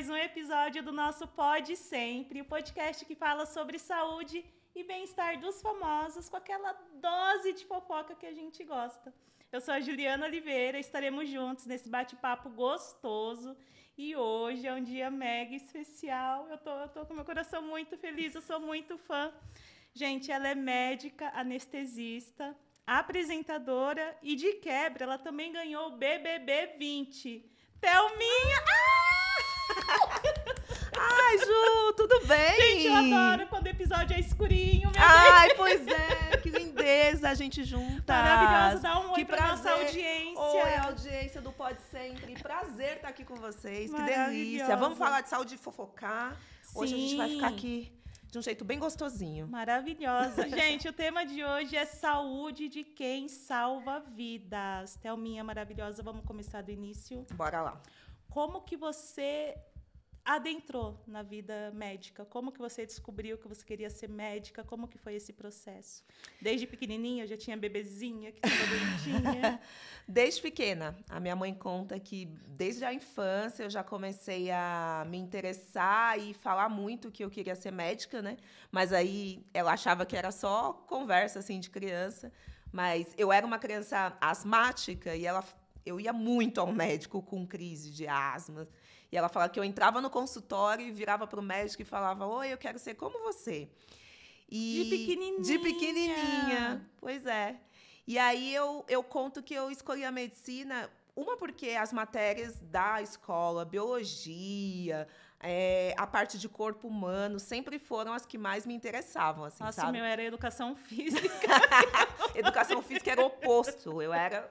mais um episódio do nosso Pode Sempre, o podcast que fala sobre saúde e bem-estar dos famosos com aquela dose de fofoca que a gente gosta. Eu sou a Juliana Oliveira, estaremos juntos nesse bate-papo gostoso e hoje é um dia mega especial. Eu tô com meu coração muito feliz, eu sou muito fã. Gente, ela é médica, anestesista, apresentadora e, de quebra, ela também ganhou o BBB 20. Thelminha! Ai, Ju, tudo bem? Gente, eu adoro quando o episódio é escurinho, meu Ai, Deus. pois é, que lindeza a gente juntas. Maravilhosa, dá um oi Que pra nossa audiência. Oi, audiência do Pode Sempre. Prazer estar aqui com vocês, que Maravilhosa. delícia. Vamos falar de saúde e fofocar. Hoje a gente vai Sim. ficar aqui de um jeito bem gostosinho. Maravilhosa. Gente, o tema de hoje é saúde de quem salva vidas. Thelminha maravilhosa, vamos começar do início. Bora lá. Como que você adentrou na vida médica? Como que você descobriu que você queria ser médica? Como que foi esse processo? Desde pequenininha, já tinha bebezinha que estava doentinha? Desde pequena, a minha mãe conta que desde a infância eu já comecei a me interessar e falar muito que eu queria ser médica, né? Mas aí ela achava que era só conversa assim de criança. Mas eu era uma criança asmática e eu ia muito ao médico com crise de asma. E ela falava que eu entrava no consultório e virava para o médico e falava: "Oi, eu quero ser como você". De pequenininha. De pequenininha, pois é. E aí eu conto que eu escolhi a medicina, uma porque as matérias da escola, biologia, a parte de corpo humano, sempre foram as que mais me interessavam, assim, Nossa, sabe? meu era educação física. Educação física era o oposto. Eu era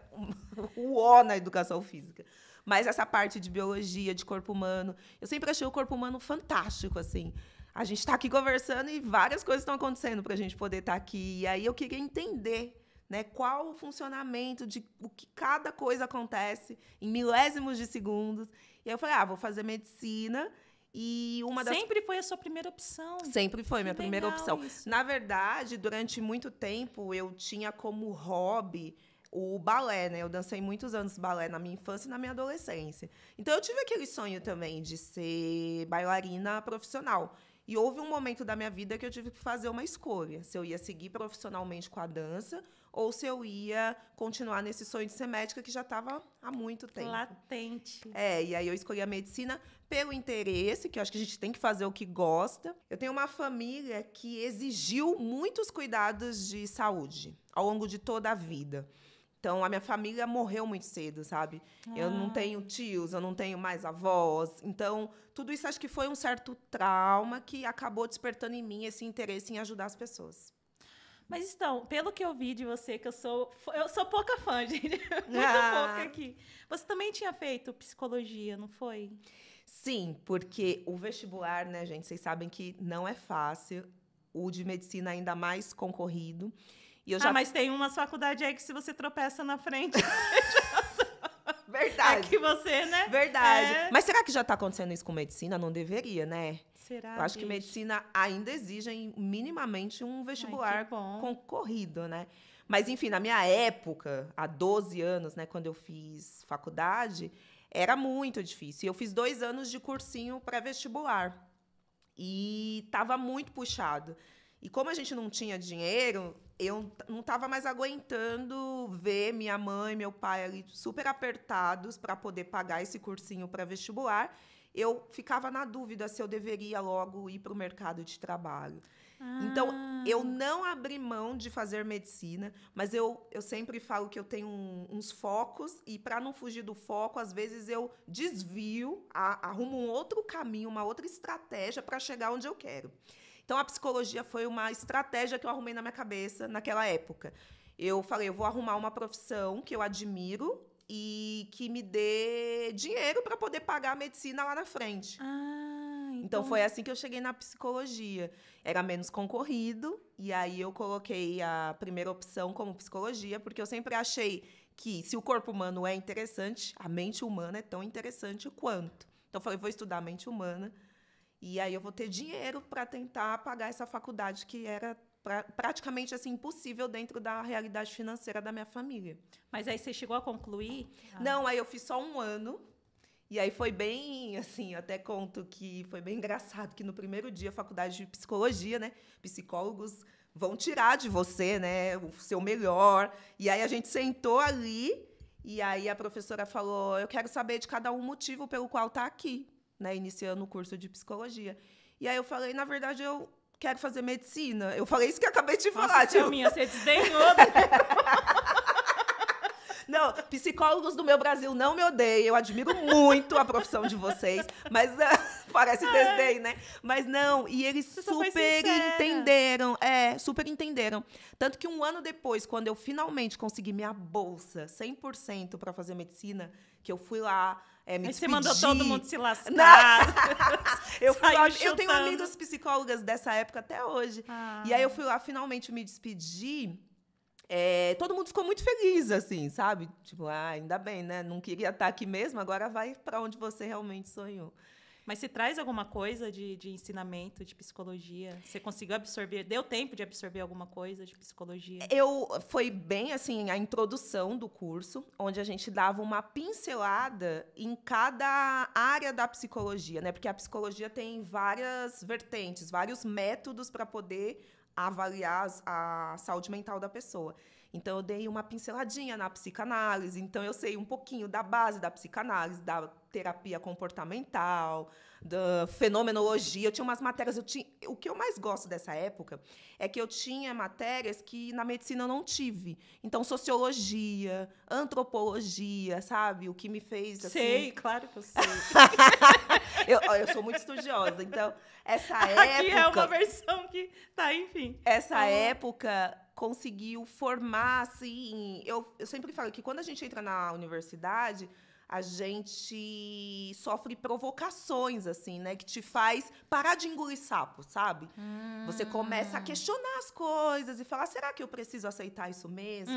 o ó na educação física. Mas essa parte de biologia, de corpo humano, eu sempre achei o corpo humano fantástico, assim. A gente está aqui conversando e várias coisas estão acontecendo para a gente poder estar aqui. E aí eu queria entender, né, qual o funcionamento de o que cada coisa acontece em milésimos de segundos. E aí eu falei, vou fazer medicina. E uma das... Sempre foi a sua primeira opção. Sempre foi Que minha primeira legal opção. isso. Na verdade, durante muito tempo, eu tinha como hobby o balé, né? Eu dancei muitos anos balé na minha infância e na minha adolescência. Então, eu tive aquele sonho também de ser bailarina profissional. E houve um momento da minha vida que eu tive que fazer uma escolha. Se eu ia seguir profissionalmente com a dança ou se eu ia continuar nesse sonho de ser médica que já estava há muito tempo. Latente. E aí eu escolhi a medicina pelo interesse, que eu acho que a gente tem que fazer o que gosta. Eu tenho uma família que exigiu muitos cuidados de saúde ao longo de toda a vida. Então, a minha família morreu muito cedo, sabe? Eu não tenho tios, eu não tenho mais avós. Então, tudo isso acho que foi um certo trauma que acabou despertando em mim esse interesse em ajudar as pessoas. Mas então, pelo que eu vi de você, que eu sou pouca fã, gente, muito pouca aqui. Você também tinha feito psicologia, não foi? Sim, porque o vestibular, né, gente, vocês sabem que não é fácil. O de medicina ainda mais concorrido. E eu já... mas tem umas faculdades aí que se você tropeça na frente, Verdade. é que você, né? Verdade. É... Mas será que já está acontecendo isso com medicina? Não deveria, né? Será? Eu acho que medicina ainda exige minimamente um vestibular concorrido, né? Mas, enfim, na minha época, há 12 anos, né, quando eu fiz faculdade, era muito difícil. Eu fiz 2 anos de cursinho pré-vestibular. E estava muito puxado. E como a gente não tinha dinheiro, eu não estava mais aguentando ver minha mãe e meu pai ali super apertados para poder pagar esse cursinho pré-vestibular. Eu ficava na dúvida se eu deveria logo ir para o mercado de trabalho. Então, eu não abri mão de fazer medicina, mas eu sempre falo que eu tenho uns focos e, para não fugir do foco, às vezes eu desvio, arrumo um outro caminho, uma outra estratégia para chegar onde eu quero. Então, a psicologia foi uma estratégia que eu arrumei na minha cabeça naquela época. Eu falei, eu vou arrumar uma profissão que eu admiro e que me dê dinheiro para poder pagar a medicina lá na frente. Então, foi assim que eu cheguei na psicologia. Era menos concorrido, e aí eu coloquei a primeira opção como psicologia, porque eu sempre achei que, se o corpo humano é interessante, a mente humana é tão interessante quanto. Então, eu falei, vou estudar a mente humana, e aí eu vou ter dinheiro para tentar pagar essa faculdade que era praticamente assim, impossível dentro da realidade financeira da minha família. Mas aí você chegou a concluir? Não, aí eu fiz só 1 ano. E aí foi bem, assim, até conto que foi bem engraçado, que no primeiro dia, faculdade de psicologia, né? Psicólogos vão tirar de você, né? O seu melhor. E aí a gente sentou ali, e aí a professora falou, eu quero saber de cada um o motivo pelo qual está aqui, né? Iniciando o curso de psicologia. E aí eu falei, na verdade, eu quero fazer medicina. Eu falei isso que eu acabei de falar. Nossa, Thelminha, você desdenhou, né? Não, psicólogos do meu Brasil não me odeiam. Eu admiro muito a profissão de vocês. Mas parece desdém, né? Mas não, e eles super entenderam. Super entenderam. Tanto que um ano depois, quando eu finalmente consegui minha bolsa 100% para fazer medicina, que eu fui lá, me despedi. Você mandou todo mundo se lascar. Eu tenho amigas psicólogas dessa época até hoje. E aí eu fui lá finalmente me despedir. Todo mundo ficou muito feliz, assim, sabe? Tipo, ainda bem, né? Não queria estar aqui mesmo, agora vai para onde você realmente sonhou. Mas você traz alguma coisa de ensinamento, de psicologia? Você conseguiu absorver? Deu tempo de absorver alguma coisa de psicologia? Foi bem, assim, a introdução do curso, onde a gente dava uma pincelada em cada área da psicologia, né? Porque a psicologia tem várias vertentes, vários métodos para poder avaliar a saúde mental da pessoa. Então, eu dei uma pinceladinha na psicanálise. Então, eu sei um pouquinho da base da psicanálise, da terapia comportamental, da fenomenologia. Eu tinha umas matérias... O que eu mais gosto dessa época é que eu tinha matérias que na medicina eu não tive. Então, sociologia, antropologia, sabe? O que me fez... Assim... Sei, claro que eu sei. eu sou muito estudiosa. Então, essa época... Aqui é uma versão que... Tá, enfim. Essa época... conseguiu formar, assim... Eu sempre falo que quando a gente entra na universidade, a gente sofre provocações, assim, né? Que te faz parar de engolir sapo, sabe? Você começa a questionar as coisas e falar, será que eu preciso aceitar isso mesmo?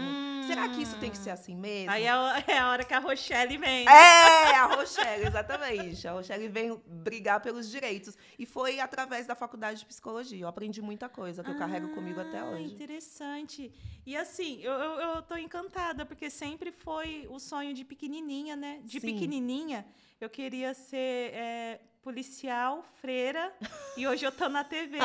Será que isso tem que ser assim mesmo? Aí é a hora que a Rochelle vem. A Rochelle, exatamente. A Rochelle vem brigar pelos direitos. E foi através da faculdade de psicologia. Eu aprendi muita coisa que eu carrego comigo até hoje. Interessante. E assim, eu tô encantada, porque sempre foi o sonho de pequenininha, né? De Sim. pequenininha, eu queria ser policial, freira, e hoje eu tô na TV.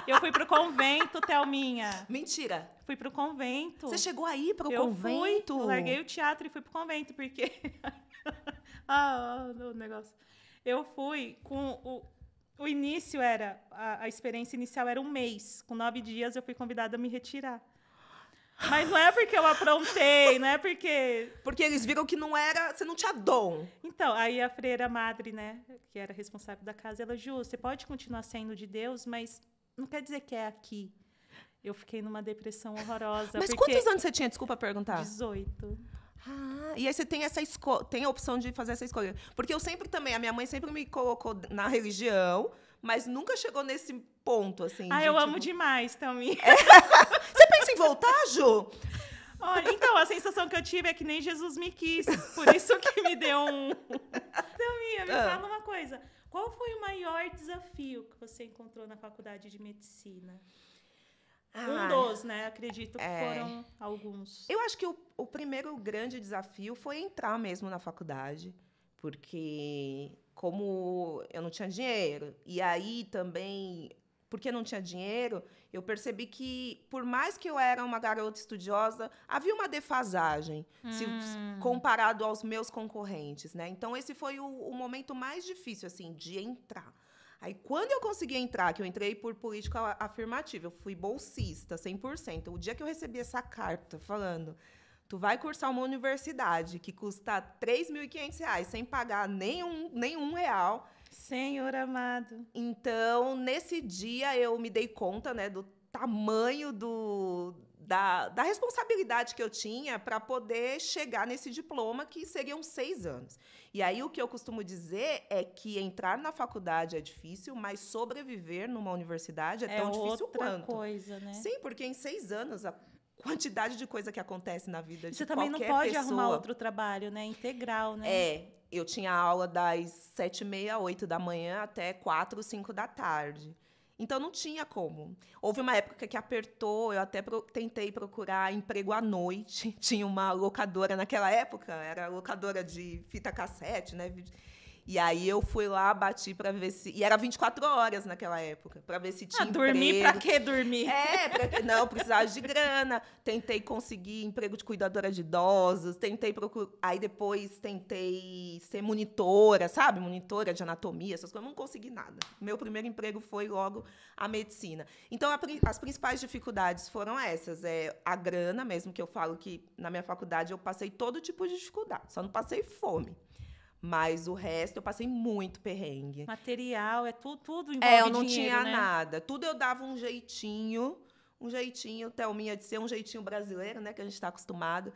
Eu fui pro convento, Thelminha. Mentira. Fui pro convento. Você chegou aí pro convento? Eu larguei o teatro e fui pro convento, porque... o negócio. Eu fui com... O início era... A experiência inicial era 1 mês. Com 9 dias, eu fui convidada a me retirar. Mas não é porque eu aprontei, não é porque... Porque eles viram que não era... Você não tinha dom. Então, aí a freira madre, né, que era responsável da casa, ela, Ju, você pode continuar sendo de Deus, mas não quer dizer que é aqui. Eu fiquei numa depressão horrorosa. Mas quantos anos você tinha? Desculpa perguntar. 18. E aí você tem tem a opção de fazer essa escolha. Porque eu sempre também... A minha mãe sempre me colocou na religião, mas nunca chegou nesse ponto, assim. Eu amo demais também. Você pensa em voltar, Ju? Olha, então, a sensação que eu tive é que nem Jesus me quis. Por isso que me deu um... Thelminha, me fala uma coisa. Qual foi o maior desafio que você encontrou na faculdade de medicina? Um dos, né? Acredito que foram alguns. Eu acho que o primeiro grande desafio foi entrar mesmo na faculdade. Porque... como eu não tinha dinheiro, e aí também, porque não tinha dinheiro, eu percebi que, por mais que eu era uma garota estudiosa, havia uma defasagem, comparado aos meus concorrentes, né? Então, esse foi o momento mais difícil, assim, de entrar. Aí, quando eu consegui entrar, que eu entrei por política afirmativa, eu fui bolsista, 100%. O dia que eu recebi essa carta falando... Tu vai cursar uma universidade que custa R$ 3.500 sem pagar nenhum real. Senhor amado. Então, nesse dia, eu me dei conta, né, do tamanho da responsabilidade que eu tinha para poder chegar nesse diploma, que seriam 6 anos. E aí, o que eu costumo dizer é que entrar na faculdade é difícil, mas sobreviver numa universidade é tão difícil quanto. É outra coisa, né? Sim, porque em 6 anos... quantidade de coisa que acontece na vida de você qualquer pessoa. Você também não pode arrumar outro trabalho, né? Integral, né? Eu tinha aula das 7h30, 8 da manhã até 4, 5 da tarde. Então, não tinha como. Houve uma época que apertou, eu até tentei procurar emprego à noite. Tinha uma locadora naquela época, era locadora de fita cassete, né? E aí eu fui lá, bati para ver se... E era 24 horas naquela época, para ver se tinha emprego. Dormir pra quê dormir? Não, precisava de grana. Tentei conseguir emprego de cuidadora de idosos, aí depois tentei ser monitora, sabe? Monitora de anatomia, essas coisas. Não consegui nada. Meu primeiro emprego foi logo a medicina. Então, as principais dificuldades foram essas. A grana mesmo, que eu falo que na minha faculdade eu passei todo tipo de dificuldade. Só não passei fome. Mas o resto eu passei muito perrengue. Material, tudo envolve eu não dinheiro, tinha né? nada. Tudo eu dava um jeitinho, Thelminha, de ser um jeitinho brasileiro, né? Que a gente está acostumado.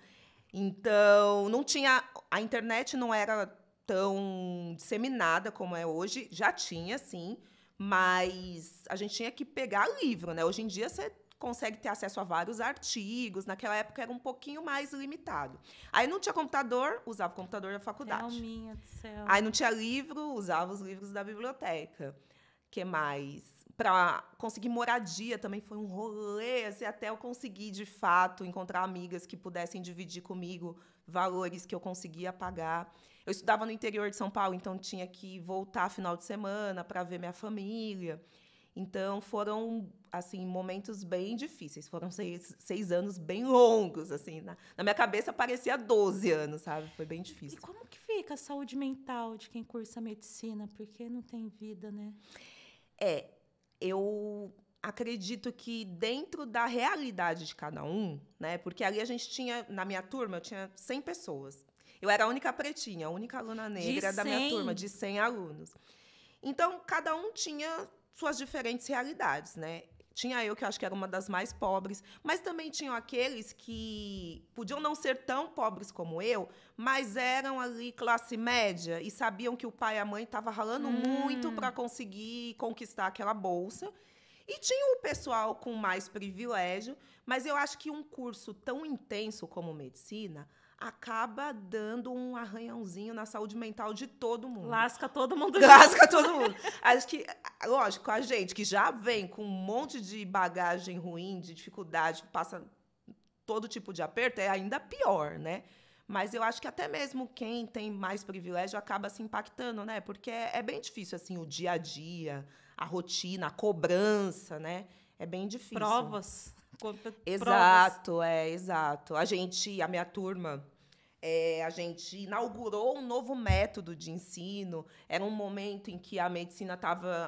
Então, não tinha... A internet não era tão disseminada como é hoje. Já tinha, sim, mas a gente tinha que pegar livro, né? Hoje em dia, você consegue ter acesso a vários artigos. Naquela época era um pouquinho mais limitado. Aí não tinha computador, usava o computador da faculdade. Minha do céu. Aí não tinha livro, usava os livros da biblioteca. Que mais? Para conseguir moradia também foi um rolê, assim, até eu conseguir, de fato, encontrar amigas que pudessem dividir comigo valores que eu conseguia pagar. Eu estudava no interior de São Paulo, então tinha que voltar final de semana para ver minha família. Então, foram, assim, momentos bem difíceis. Foram 6 anos bem longos, assim. Na minha cabeça, parecia 12 anos, sabe? Foi bem difícil. E como que fica a saúde mental de quem cursa medicina? Porque não tem vida, né? Eu acredito que dentro da realidade de cada um, né? Porque ali a gente tinha, na minha turma, eu tinha 100 pessoas. Eu era a única pretinha, a única aluna negra da minha turma, de 100 alunos. Então, cada um tinha suas diferentes realidades, né? Tinha eu, que eu acho que era uma das mais pobres, mas também tinham aqueles que podiam não ser tão pobres como eu, mas eram ali classe média e sabiam que o pai e a mãe estavam ralando muito para conseguir conquistar aquela bolsa. E tinha o pessoal com mais privilégio, mas eu acho que um curso tão intenso como medicina acaba dando um arranhãozinho na saúde mental de todo mundo. Lasca todo mundo. Lasca todo mundo. Acho que, lógico, a gente que já vem com um monte de bagagem ruim, de dificuldade, passa todo tipo de aperto, é ainda pior, né? Mas eu acho que até mesmo quem tem mais privilégio acaba se impactando, né? Porque é bem difícil, assim, o dia a dia, a rotina, a cobrança, né? É bem difícil. Provas. Exato, exato. A minha turma, a gente inaugurou um novo método de ensino. Era um momento em que a medicina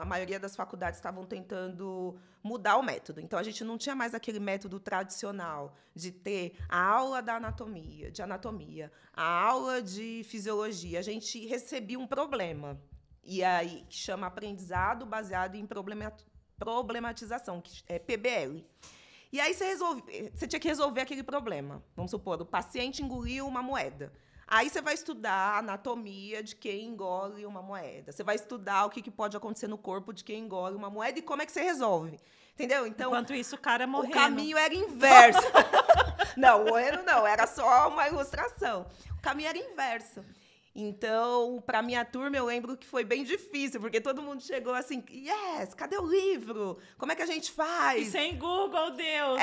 a maioria das faculdades estavam tentando mudar o método. Então, a gente não tinha mais aquele método tradicional de ter a aula de anatomia, a aula de fisiologia. A gente recebia um problema, e aí que chama aprendizado baseado em problematização, que é PBL. E aí você tinha que resolver aquele problema. Vamos supor, o paciente engoliu uma moeda. Aí você vai estudar a anatomia de quem engole uma moeda. Você vai estudar o que pode acontecer no corpo de quem engole uma moeda e como é que você resolve. Entendeu? Então, enquanto isso, o cara morrendo. O caminho era inverso. Não, morrendo não, era só uma ilustração. O caminho era inverso. Então, para minha turma, eu lembro que foi bem difícil, porque todo mundo chegou assim, cadê o livro? Como é que a gente faz? E sem Google, Deus!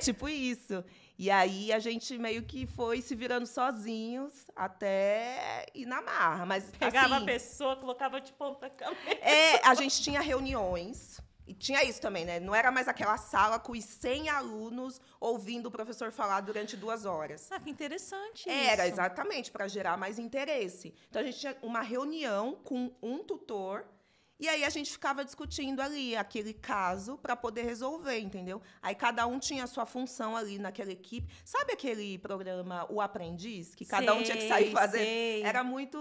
Tipo isso. E aí, a gente meio que foi se virando sozinhos até ir na marra. Mas, pegava assim, a pessoa, colocava de ponta cabeça. A gente tinha reuniões. E tinha isso também, né? Não era mais aquela sala com os 100 alunos ouvindo o professor falar durante 2 horas. Ah, que interessante Era, isso. exatamente, para gerar mais interesse. Então, a gente tinha uma reunião com um tutor e aí a gente ficava discutindo ali aquele caso para poder resolver, entendeu? Aí cada um tinha a sua função ali naquela equipe. Sabe aquele programa O Aprendiz? Que cada um tinha que sair fazer? Era muito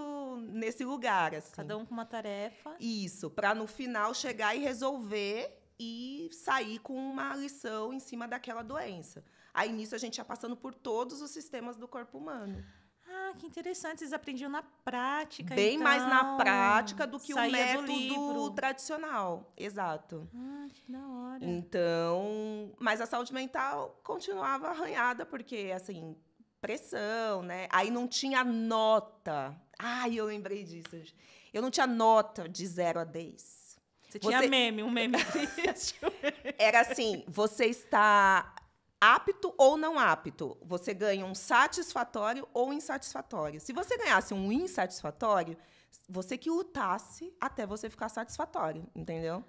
nesse lugar, assim. Cada um com uma tarefa. Isso, para no final chegar e resolver e sair com uma lição em cima daquela doença. Aí, nisso, a gente ia passando por todos os sistemas do corpo humano. Ah, que interessante. Vocês aprendiam na prática, Bem então. mais na prática do que o Saía método tradicional. Exato. Ah, que da hora. Então, mas a saúde mental continuava arranhada, porque, assim, pressão, né? Aí não tinha nota. Ai, eu lembrei disso. Eu não tinha nota de 0 a 10. Você tinha um meme triste. Era assim, você está apto ou não apto. Você ganha um satisfatório ou insatisfatório. Se você ganhasse um insatisfatório, você que lutasse até você ficar satisfatório, entendeu?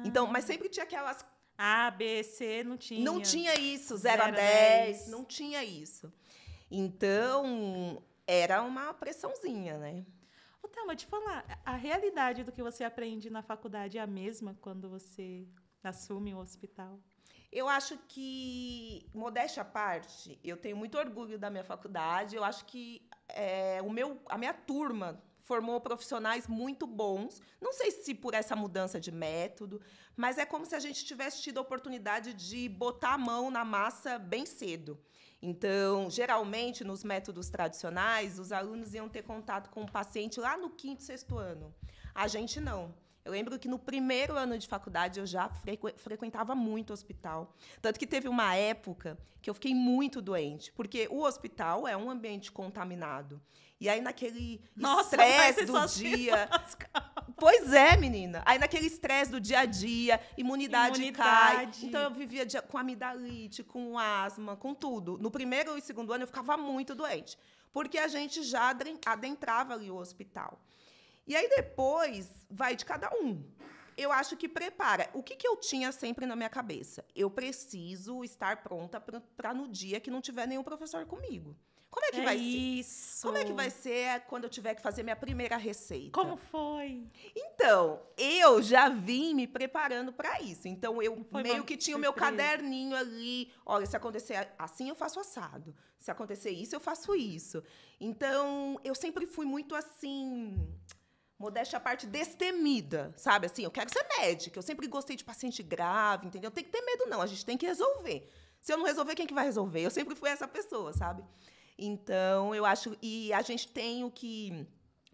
Então, mas sempre tinha aquelas... A, B, C, não tinha. Não tinha isso, 0 a 10, não tinha isso. Então, era uma pressãozinha, né? Ô, Thelma, te falar, a realidade do que você aprende na faculdade é a mesma quando você assume o hospital? Eu acho que, modéstia à parte, eu tenho muito orgulho da minha faculdade. Eu acho que a minha turma formou profissionais muito bons. Não sei se por essa mudança de método, mas é como se a gente tivesse tido a oportunidade de botar a mão na massa bem cedo. Então, geralmente, nos métodos tradicionais, os alunos iam ter contato com o paciente lá no 5º, 6º ano. A gente não. Eu lembro que no primeiro ano de faculdade eu já frequentava muito o hospital. Tanto que teve uma época que eu fiquei muito doente, porque o hospital é um ambiente contaminado. E aí, naquele estresse do dia... Pois é, menina. Aí, naquele estresse do dia a dia, imunidade cai. Então, eu vivia com amidalite, com asma, com tudo. No primeiro e segundo ano, eu ficava muito doente, porque a gente já adentrava ali o hospital. E aí, depois, vai de cada um. Eu acho que prepara. O que eu tinha sempre na minha cabeça? Eu preciso estar pronta para no dia que não tiver nenhum professor comigo. Como é que vai ser? Isso. Como é que vai ser quando eu tiver que fazer minha primeira receita? Como foi? Então, eu já vim me preparando para isso. Então, eu meio que tinha o meu caderninho ali. Olha, se acontecer assim, eu faço assado. Se acontecer isso, eu faço isso. Então, eu sempre fui muito assim... Modéstia à parte, destemida, sabe? Assim, eu quero ser médica. Eu sempre gostei de paciente grave, entendeu? Tem que ter medo, não. A gente tem que resolver. Se eu não resolver, quem que vai resolver? Eu sempre fui essa pessoa, sabe? Então, eu acho... E a gente tem o que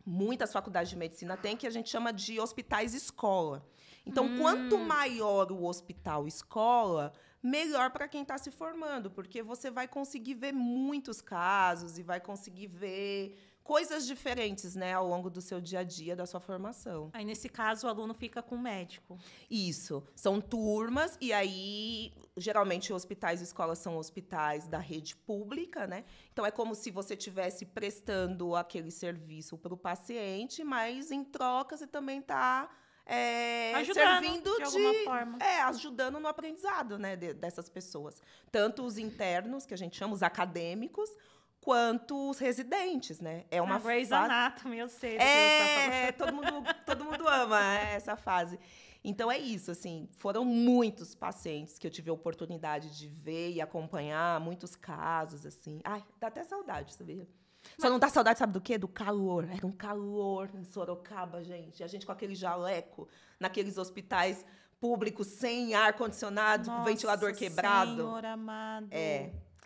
muitas faculdades de medicina têm, que a gente chama de hospitais-escola. Então, quanto maior o hospital-escola, melhor para quem está se formando, porque você vai conseguir ver muitos casos e vai conseguir ver... coisas diferentes, né, ao longo do seu dia a dia, da sua formação. Aí, nesse caso, o aluno fica com o médico. Isso. São turmas, e aí, geralmente, hospitais e escolas são hospitais da rede pública, né? Então, é como se você estivesse prestando aquele serviço para o paciente, mas, em troca, você também está... servindo de alguma forma. Ajudando no aprendizado, né, dessas pessoas. Tanto os internos, que a gente chama, os acadêmicos, quanto os residentes, né? É uma Grey's Anatomy, eu sei. Todo mundo ama essa fase. Então, é isso, assim, foram muitos pacientes que eu tive a oportunidade de ver e acompanhar, muitos casos, assim. Ai, dá até saudade, sabia? Só não dá saudade, sabe do quê? Do calor. Era um calor em Sorocaba, gente. A gente com aquele jaleco, naqueles hospitais públicos, sem ar-condicionado, com ventilador quebrado. Senhor amado.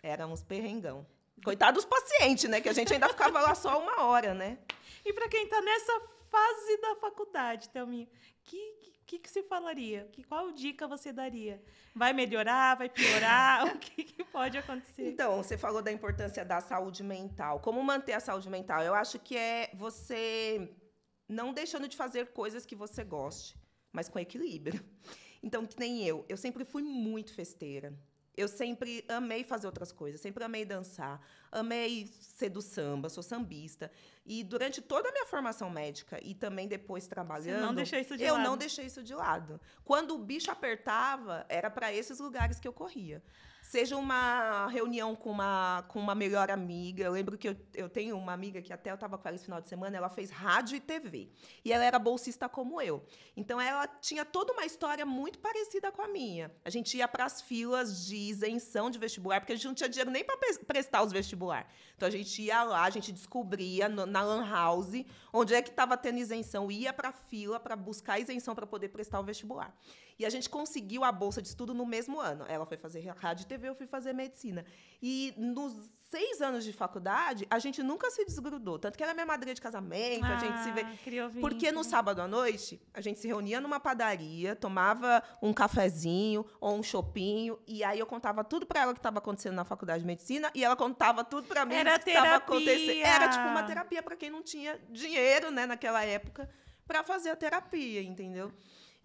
Era uns perrengão. Coitado dos pacientes, né? Que a gente ainda ficava lá só 1 hora, né? E para quem está nessa fase da faculdade, Thelminha, que se falaria? Qual dica você daria? Vai melhorar? Vai piorar? O que pode acontecer? Então, você falou da importância da saúde mental. Como manter a saúde mental? Eu acho que é você não deixando de fazer coisas que você goste, mas com equilíbrio. Então, que nem eu sempre fui muito festeira. Eu sempre amei fazer outras coisas, sempre amei dançar, amei ser do samba, sou sambista. E durante toda a minha formação médica e também depois trabalhando, eu não deixei isso de lado. Quando o bicho apertava, era para esses lugares que eu corria. Seja uma reunião com uma melhor amiga. Eu lembro que eu tenho uma amiga que até eu estava com ela esse final de semana, ela fez rádio e TV. E ela era bolsista como eu. Então, ela tinha toda uma história muito parecida com a minha. A gente ia para as filas de isenção de vestibular, porque a gente não tinha dinheiro nem para prestar os vestibular. Então, a gente ia lá, a gente descobria na Lan House onde é que estava tendo isenção, ia para a fila para buscar isenção para poder prestar o vestibular. E a gente conseguiu a bolsa de estudo no mesmo ano. Ela foi fazer rádio e TV, eu fui fazer medicina. E nos 6 anos de faculdade, a gente nunca se desgrudou. Tanto que ela é minha madrinha de casamento, a gente se vê. Porque no sábado à noite, a gente se reunia numa padaria, tomava um cafezinho ou um chopinho, e aí eu contava tudo para ela que estava acontecendo na faculdade de medicina, e ela contava tudo para mim que estava acontecendo. Era tipo uma terapia para quem não tinha dinheiro, né, naquela época, para fazer a terapia, entendeu?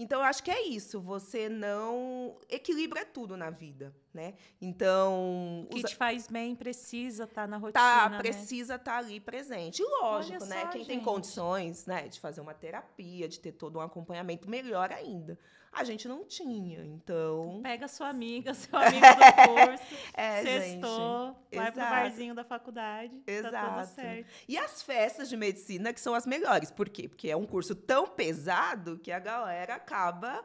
Então, eu acho que é isso. Você não... Equilíbrio é tudo na vida, né? Então... O que te faz bem precisa estar na rotina, precisa estar ali presente. E lógico, né? Quem tem condições, né, de fazer uma terapia, de ter todo um acompanhamento, melhor ainda. A gente não tinha, então... Pega sua amiga, seu amigo do curso, sextou, gente, vai pro barzinho da faculdade, exato. Tá tudo certo. E as festas de medicina que são as melhores. Por quê? Porque é um curso tão pesado que a galera acaba,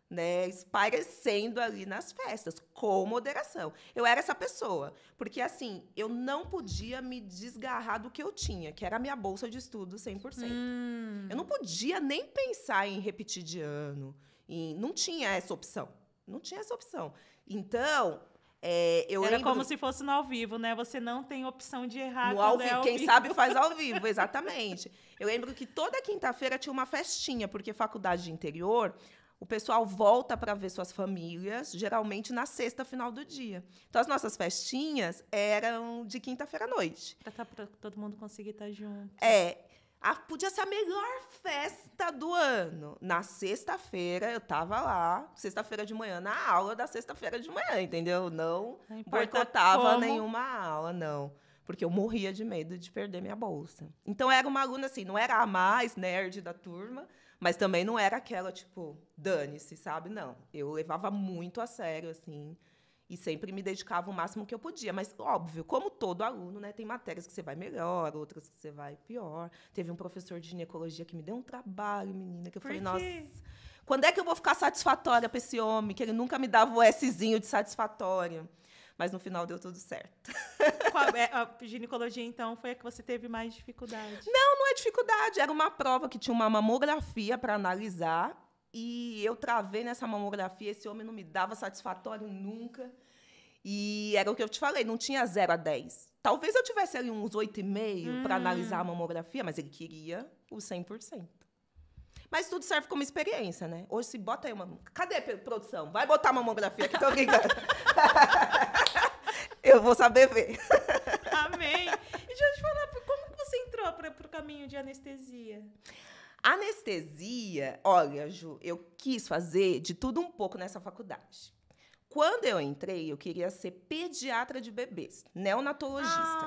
né, esparecendo ali nas festas, com moderação. Eu era essa pessoa, porque, assim, eu não podia me desgarrar do que eu tinha, que era a minha bolsa de estudo 100%. Eu não podia nem pensar em repetir de ano. E não tinha essa opção. Não tinha essa opção. Então, eu Era lembro... como se fosse no ao vivo, né? Você não tem opção de errar no quando ao vivo. É ao Quem vivo. sabe faz ao vivo, exatamente. Eu lembro que toda quinta-feira tinha uma festinha, porque faculdade de interior, o pessoal volta para ver suas famílias, geralmente na sexta, final do dia. Então, as nossas festinhas eram de quinta-feira à noite. Pra todo mundo conseguir estar junto. Podia ser a melhor festa do ano. Na sexta-feira, eu tava lá, sexta-feira de manhã, na aula da sexta-feira de manhã, entendeu? Não boicotava nenhuma aula, não. Porque eu morria de medo de perder minha bolsa. Então, era uma aluna, assim, não era a mais nerd da turma, mas também não era aquela, tipo, dane-se, sabe? Não. Eu levava muito a sério, assim, e sempre me dedicava o máximo que eu podia. Mas, óbvio, como todo aluno, né? Tem matérias que você vai melhor, outras que você vai pior. Teve um professor de ginecologia que me deu um trabalho, menina, que eu falei, nossa, quando é que eu vou ficar satisfatória para esse homem? Que ele nunca me dava o Szinho de satisfatório. Mas, no final, deu tudo certo. A ginecologia, então, foi a que você teve mais dificuldade? Não é dificuldade. Era uma prova que tinha uma mamografia para analisar. E eu travei nessa mamografia, esse homem não me dava satisfatório nunca. E era o que eu te falei, não tinha 0 a 10. Talvez eu tivesse ali uns 8,5 para analisar a mamografia, mas ele queria o 100%. Mas tudo serve como experiência, né? Hoje se bota aí uma... Cadê a produção? Vai botar a mamografia aqui, tô brincando. Eu vou saber ver. Amém. E deixa eu te falar, como que você entrou para o caminho de anestesia? Anestesia, olha, Ju, eu quis fazer de tudo um pouco nessa faculdade. Quando eu entrei, eu queria ser pediatra de bebês, neonatologista.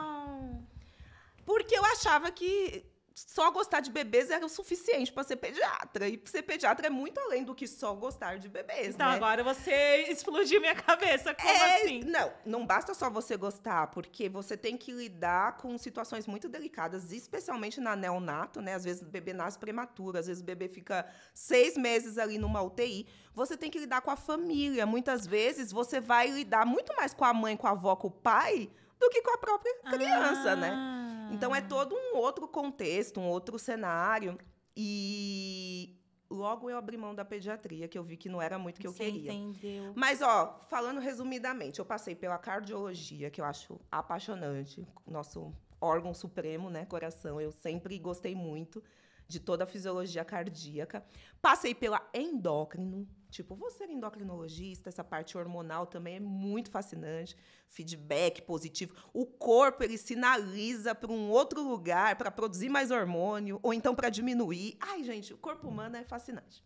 Porque eu achava que só gostar de bebês era o suficiente para ser pediatra. E ser pediatra é muito além do que só gostar de bebês, então, né? Agora você explodiu minha cabeça. Como assim? Não basta só você gostar, porque você tem que lidar com situações muito delicadas, especialmente na neonato, né? Às vezes o bebê nasce prematuro, às vezes o bebê fica 6 meses ali numa UTI. Você tem que lidar com a família. Muitas vezes você vai lidar muito mais com a mãe, com a avó, com o pai, do que com a própria criança, né? Então, é todo um outro contexto, um outro cenário. E logo eu abri mão da pediatria, que eu vi que não era muito o que eu queria. Entendeu. Mas, falando resumidamente, eu passei pela cardiologia, que eu acho apaixonante. Nosso órgão supremo, né? Coração. Eu sempre gostei muito de toda a fisiologia cardíaca. Passei pela endócrino. Tipo, vou ser endocrinologista, essa parte hormonal também é muito fascinante. Feedback positivo. O corpo, ele sinaliza para um outro lugar para produzir mais hormônio, ou então para diminuir. Ai, gente, o corpo humano é fascinante.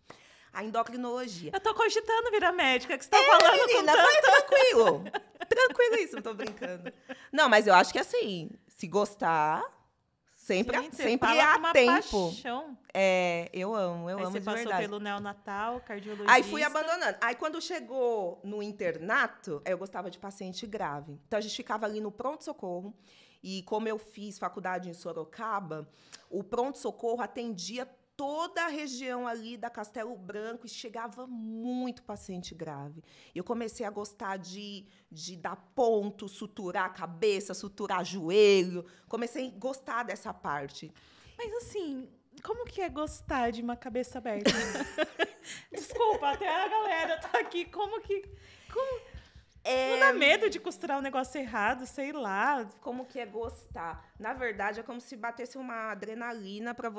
A endocrinologia. Eu tô cogitando virar médica, que você tá falando menina, com tanto... vai tranquilo. Tranquilíssimo, tô brincando. Não, mas eu acho que assim, se gostar... Sempre há tempo. Paixão. Eu amo de verdade. Você passou pelo neonatal, cardiologista. Aí fui abandonando. Aí quando chegou no internato, eu gostava de paciente grave. Então a gente ficava ali no pronto-socorro. E como eu fiz faculdade em Sorocaba, o pronto-socorro atendia toda a região ali da Castelo Branco e chegava muito paciente grave. Eu comecei a gostar de dar ponto, suturar a cabeça, suturar joelho. Comecei a gostar dessa parte. Mas, assim, como que é gostar de uma cabeça aberta? Desculpa, até a galera tá aqui. Como... Não dá medo de costurar um negócio errado, sei lá. Como que é gostar? Na verdade, é como se batesse uma adrenalina para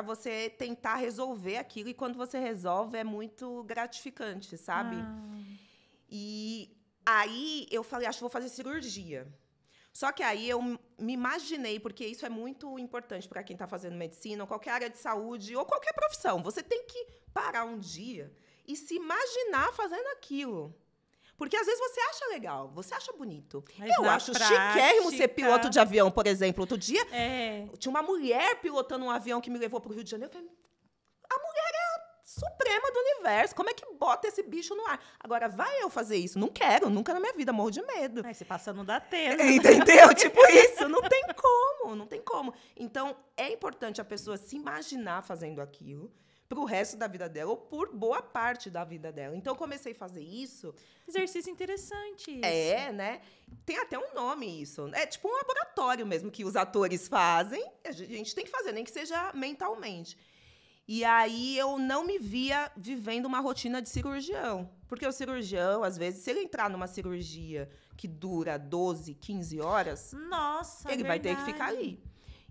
você tentar resolver aquilo, e quando você resolve é muito gratificante, sabe? E aí eu falei, acho que vou fazer cirurgia. Só que aí eu me imaginei, porque isso é muito importante para quem está fazendo medicina, ou qualquer área de saúde, ou qualquer profissão. Você tem que parar um dia e se imaginar fazendo aquilo. Porque às vezes você acha legal, você acha bonito. Mas eu acho chiquérrimo ser piloto de avião, por exemplo. Outro dia, tinha uma mulher pilotando um avião que me levou para o Rio de Janeiro. Eu falei, a mulher é a suprema do universo. Como é que bota esse bicho no ar? Agora, vai eu fazer isso? Não quero, nunca na minha vida, morro de medo. Aí você passa no Datena. Entendeu? Tipo isso, não tem como, não tem como. Então, é importante a pessoa se imaginar fazendo aquilo para o resto da vida dela, ou por boa parte da vida dela. Então, eu comecei a fazer isso. Exercício interessante isso. Né? Tem até um nome isso. É tipo um laboratório mesmo que os atores fazem. A gente tem que fazer, nem que seja mentalmente. E aí, eu não me via vivendo uma rotina de cirurgião. Porque o cirurgião, às vezes, se ele entrar numa cirurgia que dura 12, 15 horas... Nossa, ele vai ter que ficar ali.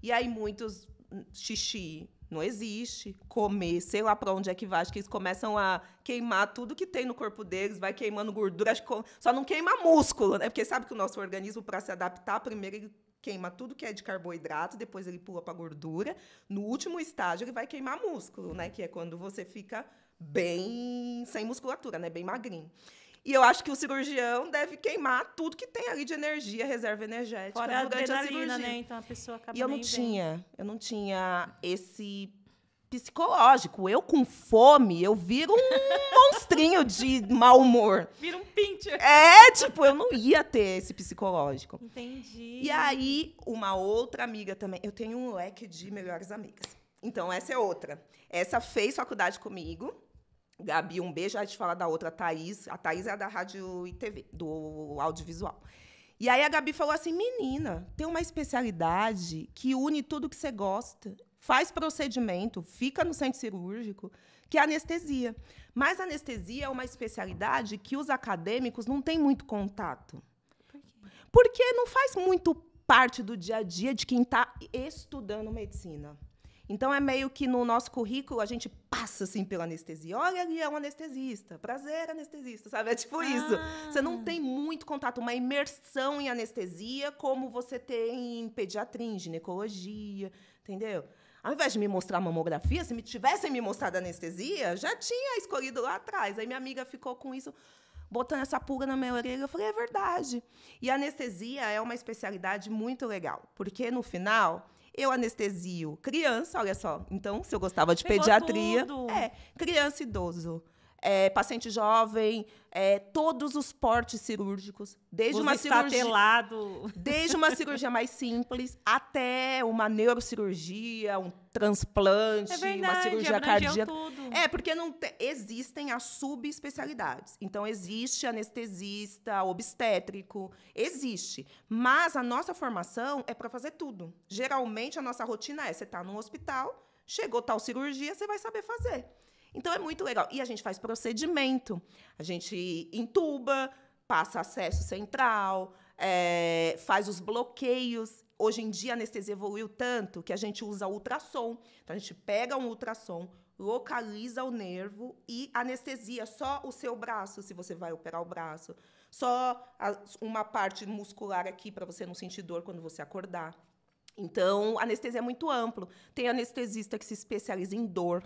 E aí, muitos... xixi não existe, comer, sei lá para onde é que vai, acho que eles começam a queimar tudo que tem no corpo deles, vai queimando gordura, acho que só não queima músculo, né? Porque sabe que o nosso organismo, para se adaptar, primeiro ele queima tudo que é de carboidrato, depois ele pula para gordura, no último estágio ele vai queimar músculo, né? Que é quando você fica bem sem musculatura, né? Bem magrinho. E eu acho que o cirurgião deve queimar tudo que tem ali de energia, reserva energética fora durante a cirurgia. Né? Então a pessoa acaba e eu não tinha esse psicológico. Eu com fome, eu viro um monstrinho de mau humor. Vira um pincher. Tipo, eu não ia ter esse psicológico. Entendi. E aí, uma outra amiga também. Eu tenho um leque de melhores amigas. Então, essa é outra. Essa fez faculdade comigo. Gabi, um beijo. Aí te falar da outra, a Thaís. A Thaís é da rádio e TV, do audiovisual. E aí a Gabi falou assim, menina, tem uma especialidade que une tudo que você gosta. Faz procedimento, fica no centro cirúrgico, que é a anestesia. Mas a anestesia é uma especialidade que os acadêmicos não têm muito contato. Por quê? Porque não faz muito parte do dia a dia de quem está estudando medicina. Então, é meio que no nosso currículo a gente passa assim pela anestesia. Olha, ele é um anestesista. Prazer, anestesista, sabe? É tipo isso. Você não tem muito contato, uma imersão em anestesia como você tem em pediatria, em ginecologia, entendeu? Ao invés de me mostrar a mamografia, se me tivessem me mostrado a anestesia, já tinha escolhido lá atrás. Aí minha amiga ficou com isso, botando essa pulga na minha orelha. Eu falei, é verdade. E a anestesia é uma especialidade muito legal, porque no final... eu anestesio criança, olha só. Então, se eu gostava de pediatria... tudo. Criança e idoso. Paciente jovem, todos os portes cirúrgicos. Desde uma cirurgia mais simples até uma neurocirurgia, um transplante, uma cirurgia cardíaca. Tudo. Porque existem as subespecialidades. Então, existe anestesista, obstétrico, existe. Mas a nossa formação é para fazer tudo. Geralmente, a nossa rotina você está num hospital, chegou tal cirurgia, você vai saber fazer. Então, é muito legal. E a gente faz procedimento. A gente entuba, passa acesso central, faz os bloqueios. Hoje em dia, a anestesia evoluiu tanto que a gente usa ultrassom. Então, a gente pega um ultrassom, localiza o nervo e anestesia só o seu braço, se você vai operar o braço. Só uma parte muscular aqui, para você não sentir dor quando você acordar. Então, a anestesia é muito amplo. Tem anestesista que se especializa em dor.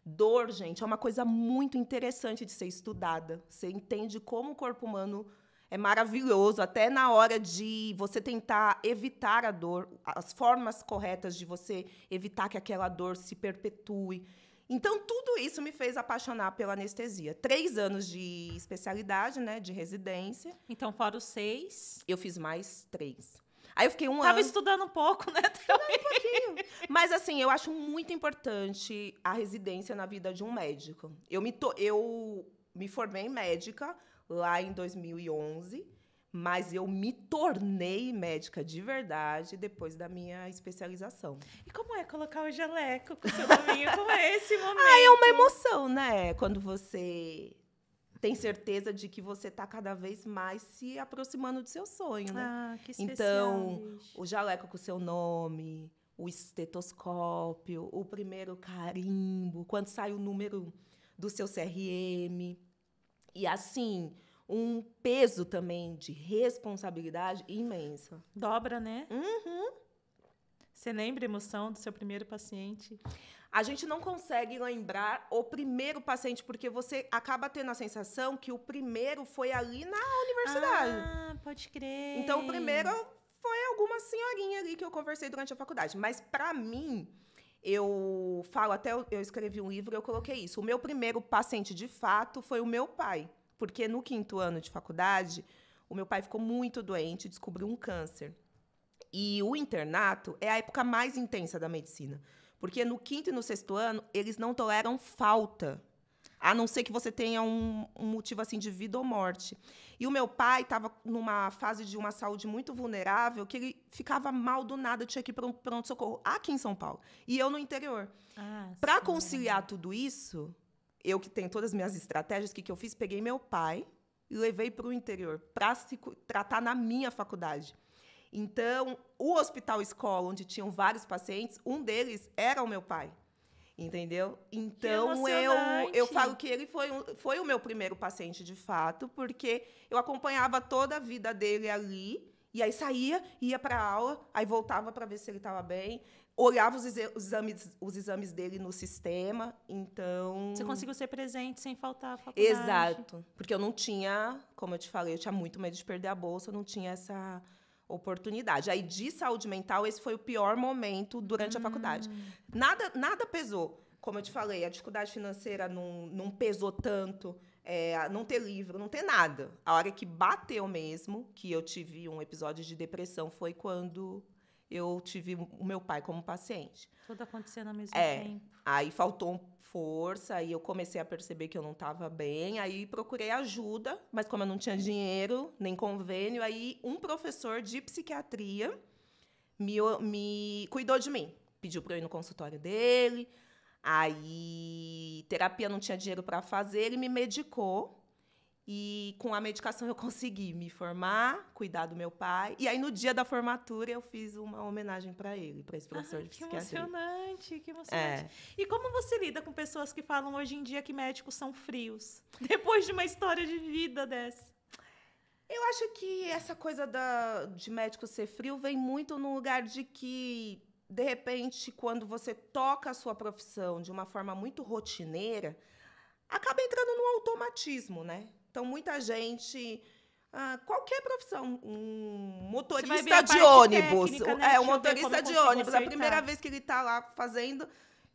Dor, gente, é uma coisa muito interessante de ser estudada. Você entende como o corpo humano é maravilhoso, até na hora de você tentar evitar a dor, as formas corretas de você evitar que aquela dor se perpetue. Então, tudo isso me fez apaixonar pela anestesia. 3 anos de especialidade, né, de residência. Então, fora os 6... eu fiz mais 3. Aí eu fiquei um ano... Tava estudando um pouco, né? Um pouquinho. Mas, assim, eu acho muito importante a residência na vida de um médico. Eu me formei médica lá em 2011, mas eu me tornei médica de verdade depois da minha especialização. E como é colocar o jaleco com o seu nominho? Como é esse momento? É uma emoção, né? Quando você... tem certeza de que você está cada vez mais se aproximando do seu sonho, né? Que especial, então, gente. O jaleco com o seu nome, o estetoscópio, o primeiro carimbo, quando sai o número do seu CRM. E, assim, um peso também de responsabilidade imensa. Dobra, né? Uhum. Você lembra a emoção do seu primeiro paciente? A gente não consegue lembrar o primeiro paciente, porque você acaba tendo a sensação que o primeiro foi ali na universidade. Ah, pode crer. Então, o primeiro foi alguma senhorinha ali que eu conversei durante a faculdade. Mas, para mim, eu falo, até eu escrevi um livro e eu coloquei isso. O meu primeiro paciente, de fato, foi o meu pai. Porque no 5º ano de faculdade, o meu pai ficou muito doente, descobriu um câncer. E o internato é a época mais intensa da medicina. Porque no 5º e no 6º ano, eles não toleram falta. A não ser que você tenha um motivo assim de vida ou morte. E o meu pai estava numa fase de uma saúde muito vulnerável, que ele ficava mal do nada, tinha que ir para um pronto-socorro aqui em São Paulo. E eu no interior. Para conciliar tudo isso, eu que tenho todas as minhas estratégias, o que eu fiz? Peguei meu pai e levei para o interior para se tratar na minha faculdade. Então, o hospital escola, onde tinham vários pacientes, um deles era o meu pai. Entendeu? Então, eu falo que ele foi o meu primeiro paciente, de fato, porque eu acompanhava toda a vida dele ali, e aí saía, ia para a aula, aí voltava para ver se ele estava bem, olhava os exames dele no sistema, então... Você conseguiu ser presente sem faltar à faculdade. Exato, porque eu não tinha, como eu te falei, eu tinha muito medo de perder a bolsa, eu não tinha essa oportunidade. Aí, de saúde mental, esse foi o pior momento durante a faculdade. Nada pesou. Como eu te falei, a dificuldade financeira não pesou tanto, não ter livro, não ter nada. A hora que bateu mesmo, que eu tive um episódio de depressão, foi quando eu tive o meu pai como paciente. Tudo acontecendo ao mesmo tempo. Aí faltou força, aí eu comecei a perceber que eu não estava bem, aí procurei ajuda, mas como eu não tinha dinheiro, nem convênio, aí um professor de psiquiatria me cuidou de mim. Pediu para eu ir no consultório dele, aí terapia não tinha dinheiro para fazer, ele me medicou. E com a medicação eu consegui me formar, cuidar do meu pai. E aí, no dia da formatura, eu fiz uma homenagem para ele, para esse professor de psiquiatria. Que emocionante. E como você lida com pessoas que falam hoje em dia que médicos são frios? Depois de uma história de vida dessa. Eu acho que essa coisa de médico ser frio vem muito no lugar de que, de repente, quando você toca a sua profissão de uma forma muito rotineira, acaba entrando no automatismo, né? Então, muita gente... qualquer profissão, um motorista de ônibus, técnica, né? Um motorista de ônibus, a primeira vez que ele está lá fazendo,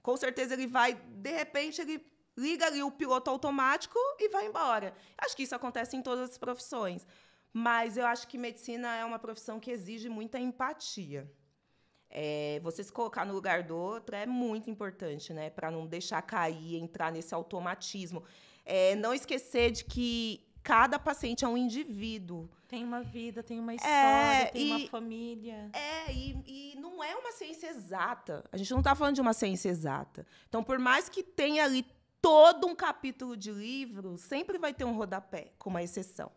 com certeza ele vai, de repente, ele liga ali o piloto automático e vai embora. Acho que isso acontece em todas as profissões, mas eu acho que medicina é uma profissão que exige muita empatia. Você se colocar no lugar do outro é muito importante, né? Para não deixar cair, entrar nesse automatismo. Não esquecer de que cada paciente é um indivíduo. Tem uma vida, tem uma história, tem uma família. E não é uma ciência exata. A gente não está falando de uma ciência exata. Então, por mais que tenha ali todo um capítulo de livro, sempre vai ter um rodapé, com uma exceção.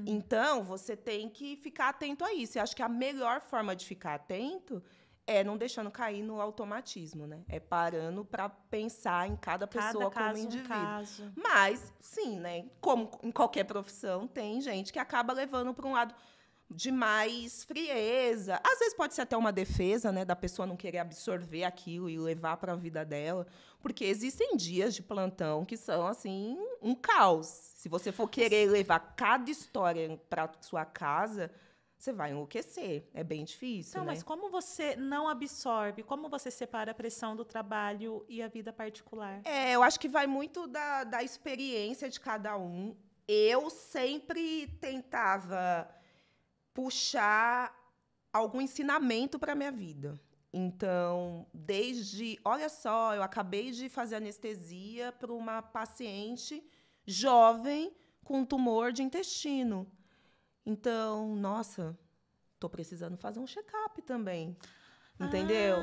Então, você tem que ficar atento a isso. Eu acho que a melhor forma de ficar atento é não deixando cair no automatismo, né? É parando para pensar em cada pessoa como indivíduo. Mas, sim, né? Como em qualquer profissão, tem gente que acaba levando para um lado de mais frieza. Às vezes pode ser até uma defesa, né? Da pessoa não querer absorver aquilo e levar para a vida dela. Porque existem dias de plantão que são, assim, um caos. Se você for querer levar cada história para sua casa... você vai enlouquecer. É bem difícil, né? Mas como você não absorve? Como você separa a pressão do trabalho e a vida particular? Eu acho que vai muito da experiência de cada um. Eu sempre tentava puxar algum ensinamento para a minha vida. Então, olha só, eu acabei de fazer anestesia para uma paciente jovem com tumor de intestino. Então, nossa, tô precisando fazer um check-up também. Entendeu?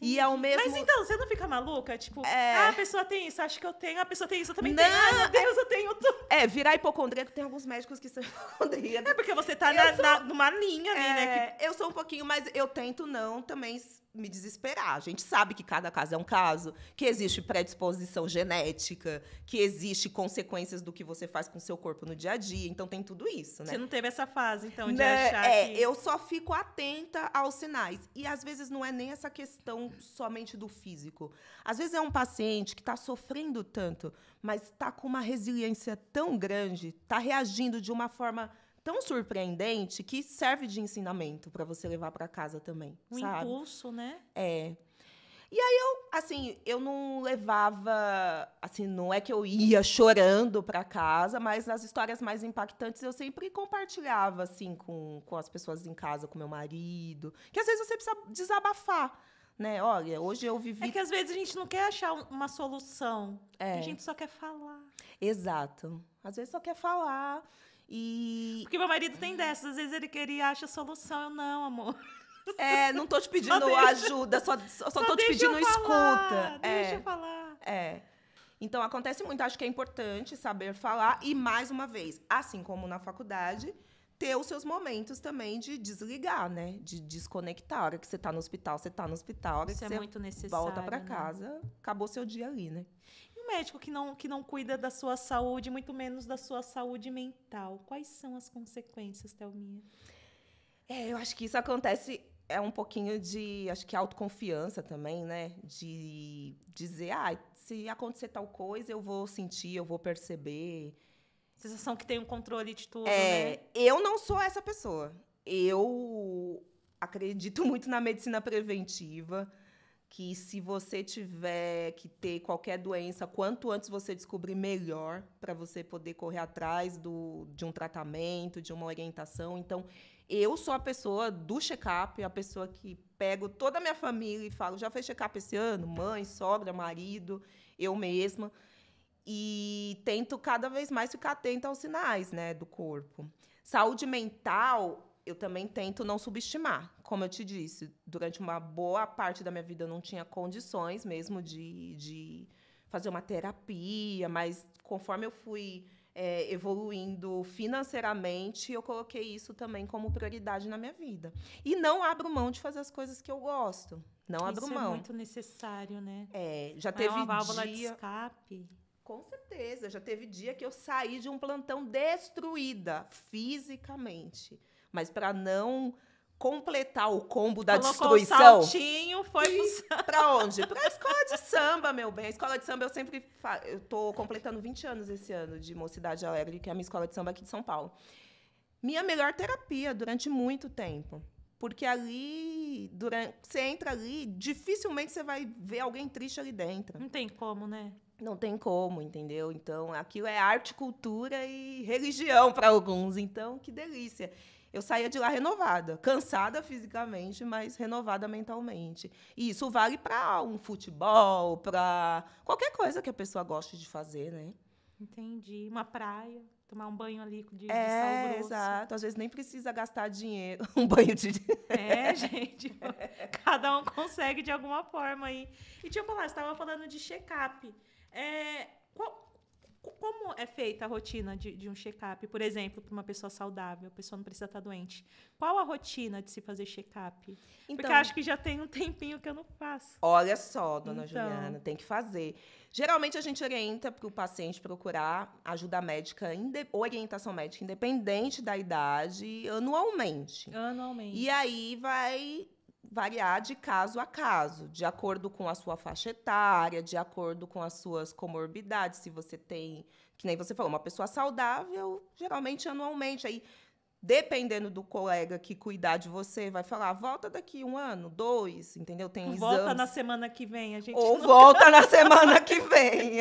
E ao mesmo... Mas então, você não fica maluca? Tipo, a pessoa tem isso, acho que eu tenho, a pessoa tem isso, eu também tenho. Ai, meu Deus, eu tenho tudo. Virar hipocondríaco, tem alguns médicos que são hipocondríacos. Porque você tá numa linha ali, né? Eu sou um pouquinho, mas eu tento não também me desesperar. A gente sabe que cada caso é um caso, que existe predisposição genética, que existe consequências do que você faz com o seu corpo no dia a dia. Então, tem tudo isso, né? Você não teve essa fase, então, de achar que... Eu só fico atenta aos sinais. E, às vezes, não é nem essa questão somente do físico. Às vezes, é um paciente que está sofrendo tanto, mas está com uma resiliência tão grande, está reagindo de uma forma tão surpreendente que serve de ensinamento para você levar para casa também, sabe? Impulso, né? E aí, eu não levava... Assim, não é que eu ia chorando para casa, mas nas histórias mais impactantes eu sempre compartilhava, assim, com as pessoas em casa, com meu marido. Que, às vezes, você precisa desabafar, né? Olha, hoje eu vivi... É que, às vezes, a gente não quer achar uma solução. A gente só quer falar. Exato. Às vezes, só quer falar. Porque meu marido tem dessas. Às vezes, ele acha solução. Eu, não, amor. Não tô te pedindo ajuda, só tô te pedindo escuta. Deixa eu falar. Então, acontece muito. Acho que é importante saber falar. E, mais uma vez, assim como na faculdade, ter os seus momentos também de desligar, né? De desconectar. A hora que você tá no hospital, você tá no hospital. A hora que você muito necessário, volta para casa, acabou seu dia ali, né? E um médico que não cuida da sua saúde, muito menos da sua saúde mental, quais são as consequências, Thelminha? Eu acho que isso acontece... É um pouquinho de, acho que, autoconfiança também, né? De dizer, se acontecer tal coisa, eu vou sentir, eu vou perceber. Sensação que tem um controle de tudo, né? Eu não sou essa pessoa. Eu acredito muito na medicina preventiva, que se você tiver que ter qualquer doença, quanto antes você descobrir, melhor, para você poder correr atrás de um tratamento, de uma orientação. Então, eu sou a pessoa do check-up, a pessoa que pego toda a minha família e falo, já fez check-up esse ano? Mãe, sogra, marido, eu mesma. E tento cada vez mais ficar atenta aos sinais, né, do corpo. Saúde mental, eu também tento não subestimar. Como eu te disse, durante uma boa parte da minha vida eu não tinha condições mesmo de fazer uma terapia, mas conforme eu fui evoluindo financeiramente, eu coloquei isso também como prioridade na minha vida. E não abro mão de fazer as coisas que eu gosto. Não abro mão. Isso é muito necessário, né? Já teve uma válvula de escape. Com certeza. Já teve dia que eu saí de um plantão destruída fisicamente. Mas para não completar o combo da destruição... Colocou o saltinho, foi para onde? Para a escola de samba, meu bem. A escola de samba eu sempre... Eu estou completando 20 anos esse ano de Mocidade Alegre, que é a minha escola de samba aqui de São Paulo. Minha melhor terapia durante muito tempo. Porque ali, você entra ali, dificilmente você vai ver alguém triste ali dentro. Não tem como, né? Não tem como, entendeu? Então, aquilo é arte, cultura e religião para alguns. Então, que delícia. Eu saía de lá renovada, cansada fisicamente, mas renovada mentalmente. E isso vale para um futebol, para qualquer coisa que a pessoa goste de fazer, né? Entendi. Uma praia, tomar um banho ali de sal grosso. Exato. Às vezes nem precisa gastar dinheiro. Um banho de... Gente. Cada um consegue de alguma forma aí. E deixa eu falar, você estava falando de check-up. Como é feita a rotina de um check-up, por exemplo, para uma pessoa saudável? A pessoa não precisa estar doente. Qual a rotina de se fazer check-up? Então, porque acho que já tem um tempinho que eu não faço. Olha só, dona Juliana, tem que fazer. Geralmente, a gente orienta para o paciente procurar ajuda médica, orientação médica, independente da idade, anualmente. E aí vai variar de caso a caso, de acordo com a sua faixa etária, de acordo com as suas comorbidades. Se você tem, que nem você falou, uma pessoa saudável, geralmente anualmente. Aí, dependendo do colega que cuidar de você, vai falar, volta daqui 1 ano, 2, entendeu? Tem exames. Volta na semana que vem, a gente Ou volta na semana que vem,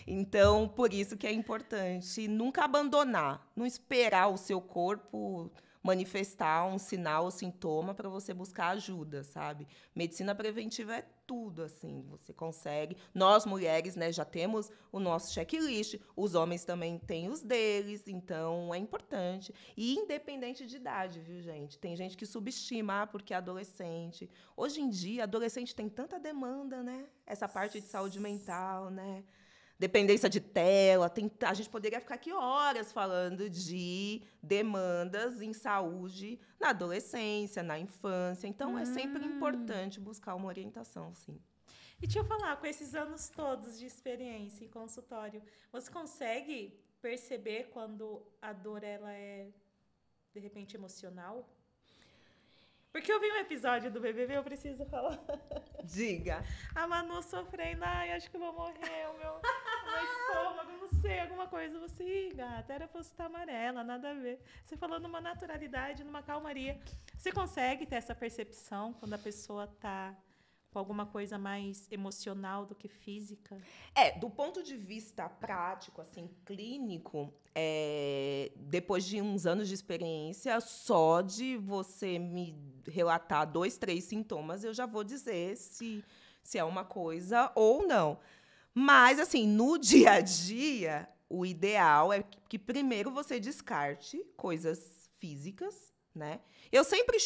Então, por isso que é importante nunca abandonar, não esperar o seu corpo manifestar um sinal ou sintoma para você buscar ajuda, sabe? Medicina preventiva é tudo, assim, você consegue. Nós, mulheres, né, já temos o nosso checklist, os homens também têm os deles, então é importante. E independente de idade, viu, gente? Tem gente que subestima, porque é adolescente. Hoje em dia, adolescente tem tanta demanda, né? Essa parte de saúde mental, né? Dependência de tela, a gente poderia ficar aqui horas falando de demandas em saúde na adolescência, na infância. Então, é sempre importante buscar uma orientação, sim. E deixa eu falar, com esses anos todos de experiência em consultório, você consegue perceber quando a dor ela é, de repente, emocional? Porque eu vi um episódio do BBB, eu preciso falar. Diga. A Manu sofrendo, ai, acho que eu vou morrer, o meu estômago, não sei, alguma coisa. Você, ih, gata, era pra você estar amarela, nada a ver. Você falou numa naturalidade, numa calmaria. Você consegue ter essa percepção quando a pessoa tá com alguma coisa mais emocional do que física? Do ponto de vista prático, assim, clínico, depois de uns anos de experiência, só de você me relatar 2, 3 sintomas, eu já vou dizer se é uma coisa ou não. Mas, assim, no dia a dia, o ideal é que primeiro você descarte coisas físicas, né? Eu sempre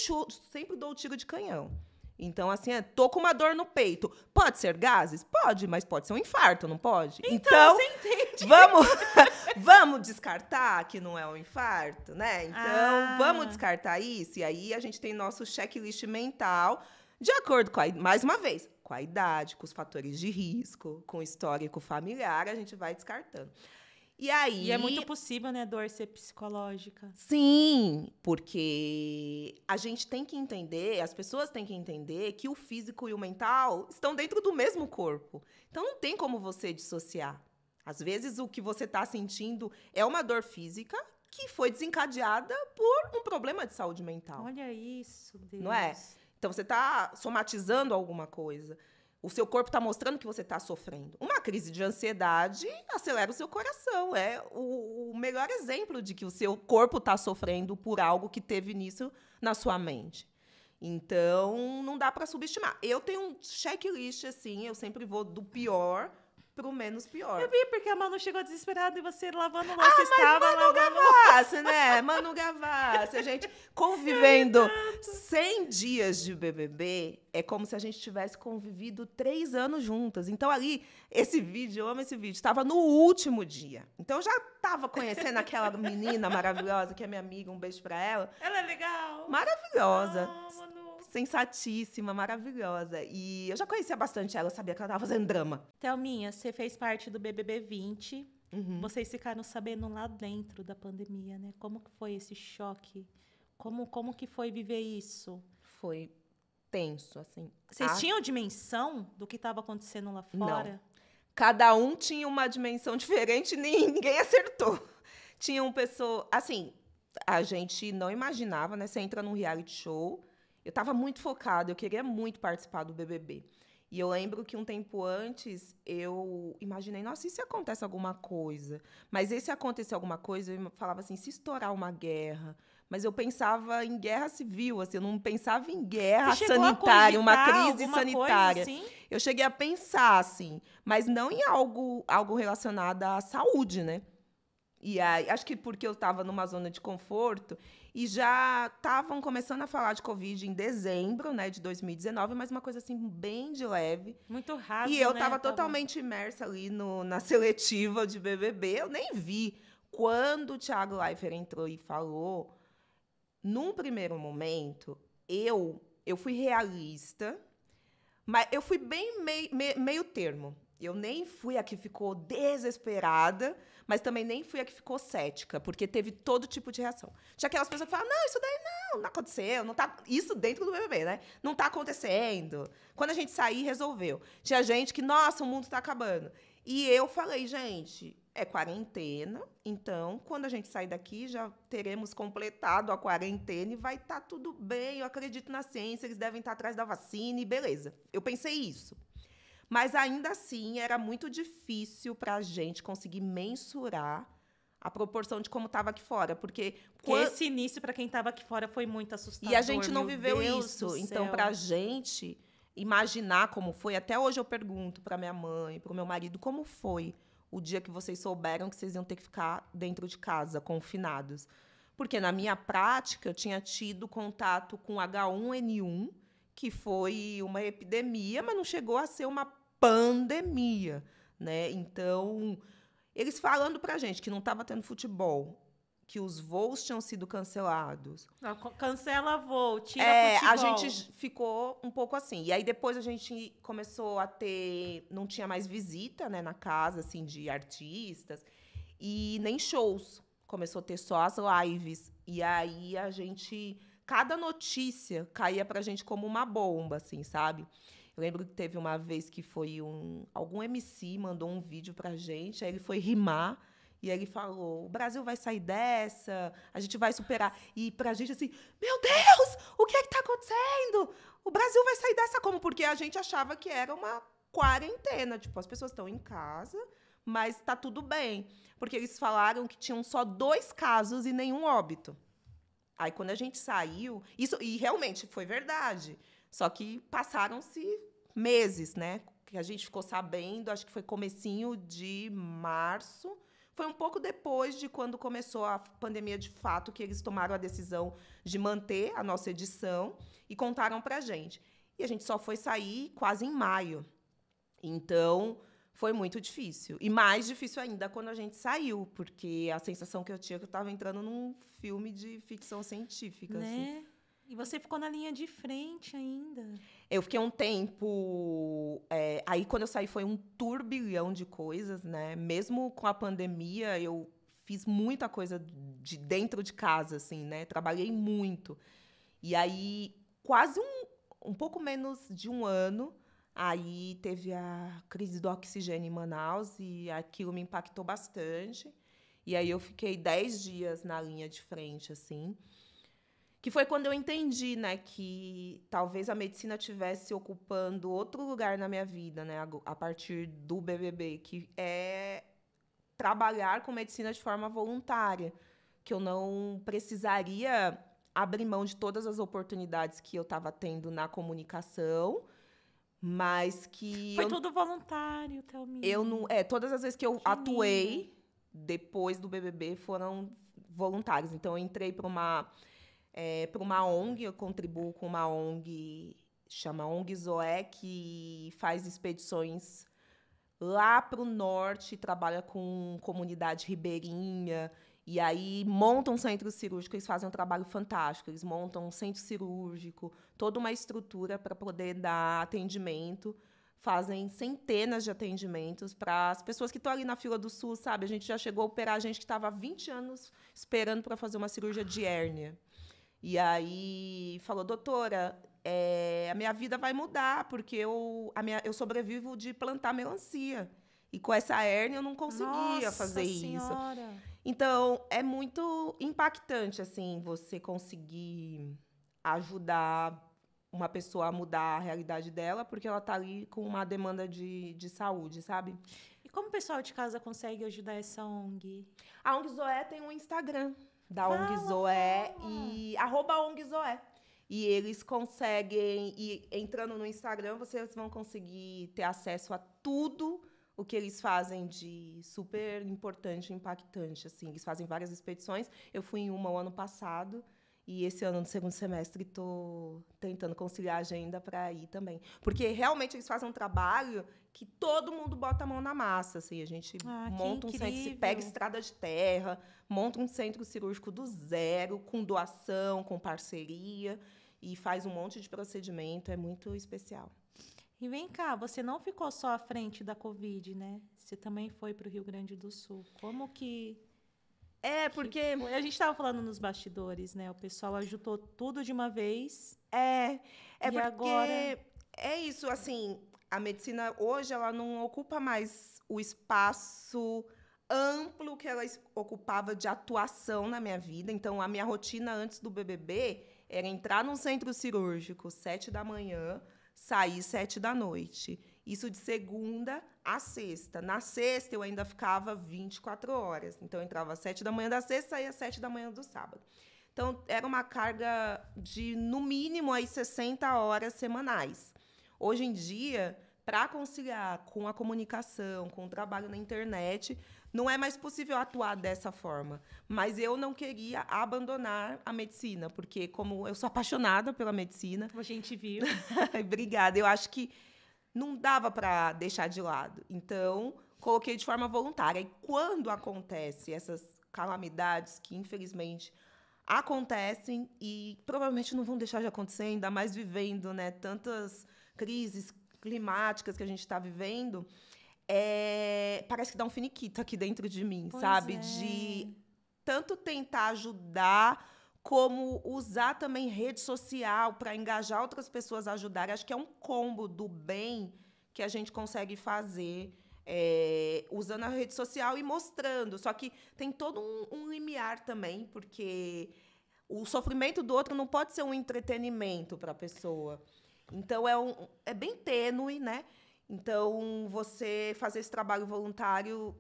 dou o tiro de canhão. Então, assim, tô com uma dor no peito. Pode ser gases? Pode, mas pode ser um infarto, não pode? Então você entende. Vamos descartar que não é um infarto, né? Então, vamos descartar isso. E aí, a gente tem nosso checklist mental, de acordo com mais uma vez, com a idade, com os fatores de risco, com o histórico familiar, a gente vai descartando. E é muito possível, né, dor ser psicológica. Sim, porque a gente tem que entender, as pessoas têm que entender que o físico e o mental estão dentro do mesmo corpo. Então, não tem como você dissociar. Às vezes, o que você está sentindo é uma dor física que foi desencadeada por um problema de saúde mental. Olha isso, Deus. Não é? Então, você está somatizando alguma coisa. O seu corpo está mostrando que você está sofrendo. Uma crise de ansiedade acelera o seu coração. É o melhor exemplo de que o seu corpo está sofrendo por algo que teve início na sua mente. Então, não dá para subestimar. Eu tenho um checklist, assim, eu sempre vou do pior pro menos pior. Eu vi, porque a Manu chegou desesperada e você lavando louça, estava Manu lavando Gavassi, né? Manu Gavassi. A gente convivendo 100 dias de BBB, é como se a gente tivesse convivido 3 anos juntas. Então, ali, esse vídeo, eu amo esse vídeo, estava no último dia. Então, eu já estava conhecendo aquela menina maravilhosa, que é minha amiga, um beijo pra ela. Ela é legal. Maravilhosa. Manu. Sensatíssima, maravilhosa. E eu já conhecia bastante ela, eu sabia que ela estava fazendo drama. Thelminha, você fez parte do BBB 20. Vocês ficaram sabendo lá dentro da pandemia, né? Como que foi esse choque? Como que foi viver isso? Foi tenso, assim. Vocês tinham dimensão do que estava acontecendo lá fora? Não. Cada um tinha uma dimensão diferente e ninguém acertou. Tinham pessoas... Assim, a gente não imaginava, né? Você entra num reality show... Eu estava muito focada, eu queria muito participar do BBB. E eu lembro que um tempo antes, eu imaginei, nossa, e se acontece alguma coisa? Mas e se acontecer alguma coisa, eu falava assim, se estourar uma guerra? Mas eu pensava em guerra civil, assim, eu não pensava em guerra sanitária, uma crise sanitária. Coisa assim? Eu cheguei a pensar, assim, mas não em algo relacionado à saúde, né? E aí, acho que porque eu estava numa zona de conforto e já estavam começando a falar de Covid em dezembro, né, de 2019, mas uma coisa assim bem de leve. Muito raso, e eu estava totalmente imersa ali na seletiva de BBB, eu nem vi. Quando o Thiago Leifert entrou e falou, num primeiro momento, eu fui realista, mas eu fui bem meio termo. Eu nem fui a que ficou desesperada, mas também nem fui a que ficou cética, porque teve todo tipo de reação. Tinha aquelas pessoas que falavam, não, isso daí não aconteceu, não tá... Isso dentro do BBB, né? Não tá acontecendo. Quando a gente sair, resolveu. Tinha gente que, nossa, o mundo tá acabando. E eu falei, gente, é quarentena, então, quando a gente sair daqui, já teremos completado a quarentena e vai estar tudo bem, eu acredito na ciência, eles devem estar atrás da vacina e beleza. Eu pensei isso. Mas, ainda assim, era muito difícil para a gente conseguir mensurar a proporção de como estava aqui fora. Porque esse início, para quem estava aqui fora, foi muito assustador. E a gente não viveu isso. Então, para a gente imaginar como foi, até hoje eu pergunto para minha mãe, para o meu marido, como foi o dia que vocês souberam que vocês iam ter que ficar dentro de casa, confinados. Porque, na minha prática, eu tinha tido contato com H1N1, que foi uma epidemia, mas não chegou a ser uma pandemia, né? Então, eles falando para a gente que não estava tendo futebol, que os voos tinham sido cancelados. Não, cancela voo, tira futebol. A gente ficou um pouco assim. E aí, depois, a gente começou a ter... Não tinha mais visita, né, na casa, assim, de artistas. E nem shows. Começou a ter só as lives. E aí, a gente... Cada notícia caía pra gente como uma bomba, assim, sabe? Eu lembro que teve uma vez que foi algum MC mandou um vídeo pra gente, aí ele foi rimar, e ele falou, o Brasil vai sair dessa, a gente vai superar. E pra gente, assim, meu Deus, o que é que tá acontecendo? O Brasil vai sair dessa como? Porque a gente achava que era uma quarentena. Tipo, as pessoas estão em casa, mas tá tudo bem. Porque eles falaram que tinham só 2 casos e nenhum óbito. Aí, quando a gente saiu... E realmente foi verdade. Só que passaram-se meses, né? Que a gente ficou sabendo, acho que foi comecinho de março. Foi um pouco depois de quando começou a pandemia de fato, que eles tomaram a decisão de manter a nossa edição e contaram pra gente. E a gente só foi sair quase em maio. Então, foi muito difícil. E mais difícil ainda quando a gente saiu, porque a sensação que eu tinha é que eu estava entrando num filme de ficção científica. Né? Assim. E você ficou na linha de frente ainda. Eu fiquei um tempo... aí, quando eu saí, foi um turbilhão de coisas, né? Mesmo com a pandemia, eu fiz muita coisa de dentro de casa, assim, né? Trabalhei muito. E aí, quase um pouco menos de um ano, aí teve a crise do oxigênio em Manaus e aquilo me impactou bastante. E aí, eu fiquei 10 dias na linha de frente, assim. Que foi quando eu entendi, né, que talvez a medicina estivesse ocupando outro lugar na minha vida, né, a partir do BBB, que é trabalhar com medicina de forma voluntária, que eu não precisaria abrir mão de todas as oportunidades que eu estava tendo na comunicação, mas que... Foi tudo voluntário, Thelminha. Eu não... todas as vezes que eu atuei depois do BBB foram voluntárias. Então, eu entrei para uma ONG, eu contribuo com uma ONG, chama ONG Zoé, que faz expedições lá para o norte, trabalha com comunidade ribeirinha, e aí montam um centro cirúrgico, eles fazem um trabalho fantástico, eles montam um centro cirúrgico, toda uma estrutura para poder dar atendimento, fazem centenas de atendimentos para as pessoas que estão ali na fila do SUS, sabe? A gente já chegou a operar gente que estava há 20 anos esperando para fazer uma cirurgia de hérnia. E aí falou, doutora, a minha vida vai mudar, porque eu sobrevivo de plantar melancia. E com essa hérnia eu não conseguia fazer isso. Então, é muito impactante, assim, você conseguir ajudar uma pessoa a mudar a realidade dela, porque ela está ali com uma demanda de saúde, sabe? E como o pessoal de casa consegue ajudar essa ONG? A ONG Zoé tem um Instagram da ONG Zoé e @ONG Zoé. E eles conseguem, e entrando no Instagram, vocês vão conseguir ter acesso a tudo o que eles fazem de super importante e impactante. Assim. Eles fazem várias expedições. Eu fui em uma o ano passado, e esse ano, no segundo semestre, estou tentando conciliar a agenda para ir também. Porque, realmente, eles fazem um trabalho que todo mundo bota a mão na massa. Assim. A gente monta um centro, pega estrada de terra, monta um centro cirúrgico do zero, com doação, com parceria, e faz um monte de procedimento. É muito especial. E vem cá, você não ficou só à frente da Covid, né? Você também foi para o Rio Grande do Sul. Como que... porque... A gente estava falando nos bastidores, né? O pessoal ajudou tudo de uma vez. Porque agora... é isso, assim, a medicina hoje ela não ocupa mais o espaço amplo que ela ocupava de atuação na minha vida. Então, a minha rotina antes do BBB era entrar num centro cirúrgico 7 da manhã, sair 7 da noite. Isso de segunda a sexta. Na sexta, eu ainda ficava 24 horas. Então, eu entrava às 7 da manhã da sexta, saía às 7 da manhã do sábado. Então, era uma carga de, no mínimo, aí 60 horas semanais. Hoje em dia, para conciliar com a comunicação, com o trabalho na internet, não é mais possível atuar dessa forma. Mas eu não queria abandonar a medicina, porque como eu sou apaixonada pela medicina... A gente viu. Obrigada. Eu acho que não dava para deixar de lado. Então, coloquei de forma voluntária. E quando acontecem essas calamidades que, infelizmente, acontecem e provavelmente não vão deixar de acontecer, ainda mais vivendo, né, tantas crises climáticas que a gente está vivendo, parece que dá um finiquito aqui dentro de mim, sabe? De tanto tentar ajudar, como usar também rede social para engajar outras pessoas a ajudarem. Acho que é um combo do bem que a gente consegue fazer usando a rede social e mostrando. Só que tem todo um limiar também, porque o sofrimento do outro não pode ser um entretenimento para a pessoa. Então, é bem tênue, né? Então, você fazer esse trabalho voluntário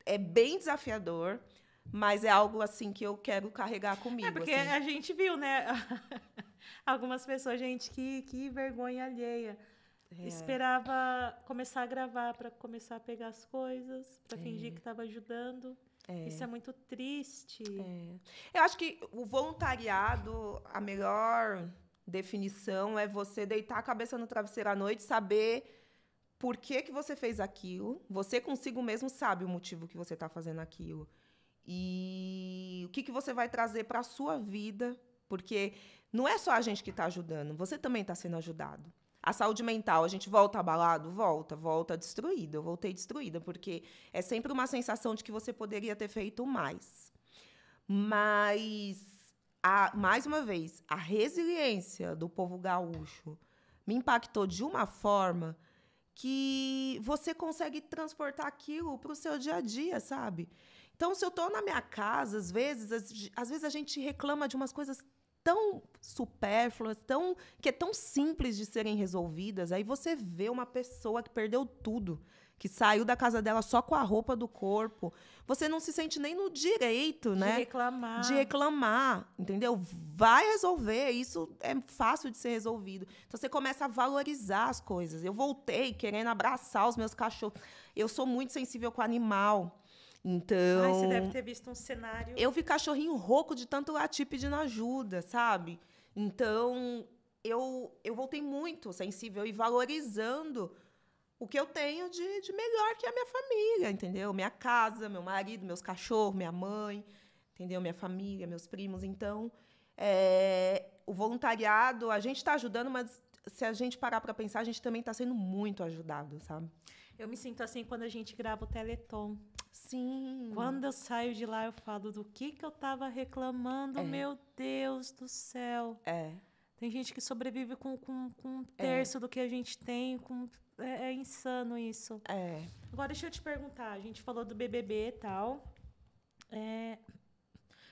é bem desafiador, mas é algo, assim, que eu quero carregar comigo. Porque assim. A gente viu, né? Algumas pessoas, gente, que vergonha alheia. Esperava começar a gravar para começar a pegar as coisas, para fingir que estava ajudando. Isso é muito triste. Eu acho que o voluntariado, a melhor definição é você deitar a cabeça no travesseiro à noite, saber por que você fez aquilo. Você consigo mesmo sabe o motivo que você está fazendo aquilo. E o que você vai trazer para a sua vida, porque não é só a gente que está ajudando, você também está sendo ajudado. A saúde mental, a gente volta abalado? Volta destruída. Eu voltei destruída, porque é sempre uma sensação de que você poderia ter feito mais. Mas, mais uma vez, a resiliência do povo gaúcho me impactou de uma forma que você consegue transportar aquilo para o seu dia a dia, sabe? Então, se eu estou na minha casa, às vezes a gente reclama de umas coisas tão supérfluas, que é tão simples de serem resolvidas. Aí você vê uma pessoa que perdeu tudo, que saiu da casa dela só com a roupa do corpo. Você não se sente nem no direito, né? De reclamar, entendeu? Vai resolver, isso é fácil de ser resolvido. Então, você começa a valorizar as coisas. Eu voltei querendo abraçar os meus cachorros. Eu sou muito sensível com animal. Então, você deve ter visto um cenário... Eu vi cachorrinho rouco de tanto latir pedindo ajuda, sabe? Então, eu voltei muito sensível e valorizando o que eu tenho de melhor, que é a minha família, entendeu? Minha casa, meu marido, meus cachorros, minha mãe, entendeu? Minha família, meus primos. Então, o voluntariado, a gente está ajudando, mas se a gente parar para pensar, a gente também está sendo muito ajudado, sabe? Eu me sinto assim quando a gente grava o Teleton. Sim. Quando eu saio de lá, eu falo do que eu estava reclamando, meu Deus do céu. Tem gente que sobrevive com um terço do que a gente tem. É insano isso. Agora, deixa eu te perguntar. A gente falou do BBB e tal.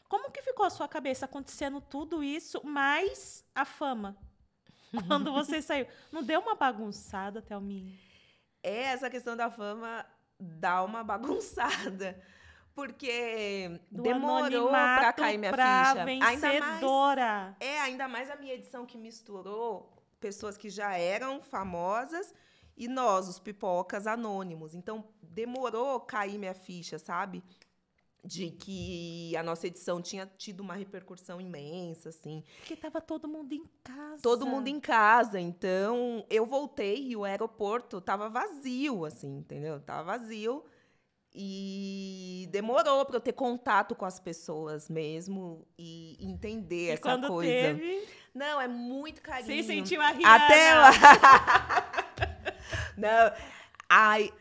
Como que ficou a sua cabeça acontecendo tudo isso, mais a fama? Quando você saiu. Não deu uma bagunçada, Thelminha? Essa questão da fama dá uma bagunçada. Porque demorou para cair minha ficha. Vencedora. Ainda mais a minha edição, que misturou pessoas que já eram famosas e nós, os pipocas anônimos. Então, demorou cair minha ficha, sabe? De que a nossa edição tinha tido uma repercussão imensa, assim. Porque estava todo mundo em casa. Todo mundo em casa. Então, eu voltei e o aeroporto estava vazio, assim, entendeu? Estava vazio. E demorou para eu ter contato com as pessoas mesmo e entender essa quando coisa. Teve... Não, é muito carinho. Você sentiu a Rihanna. Até lá. Não.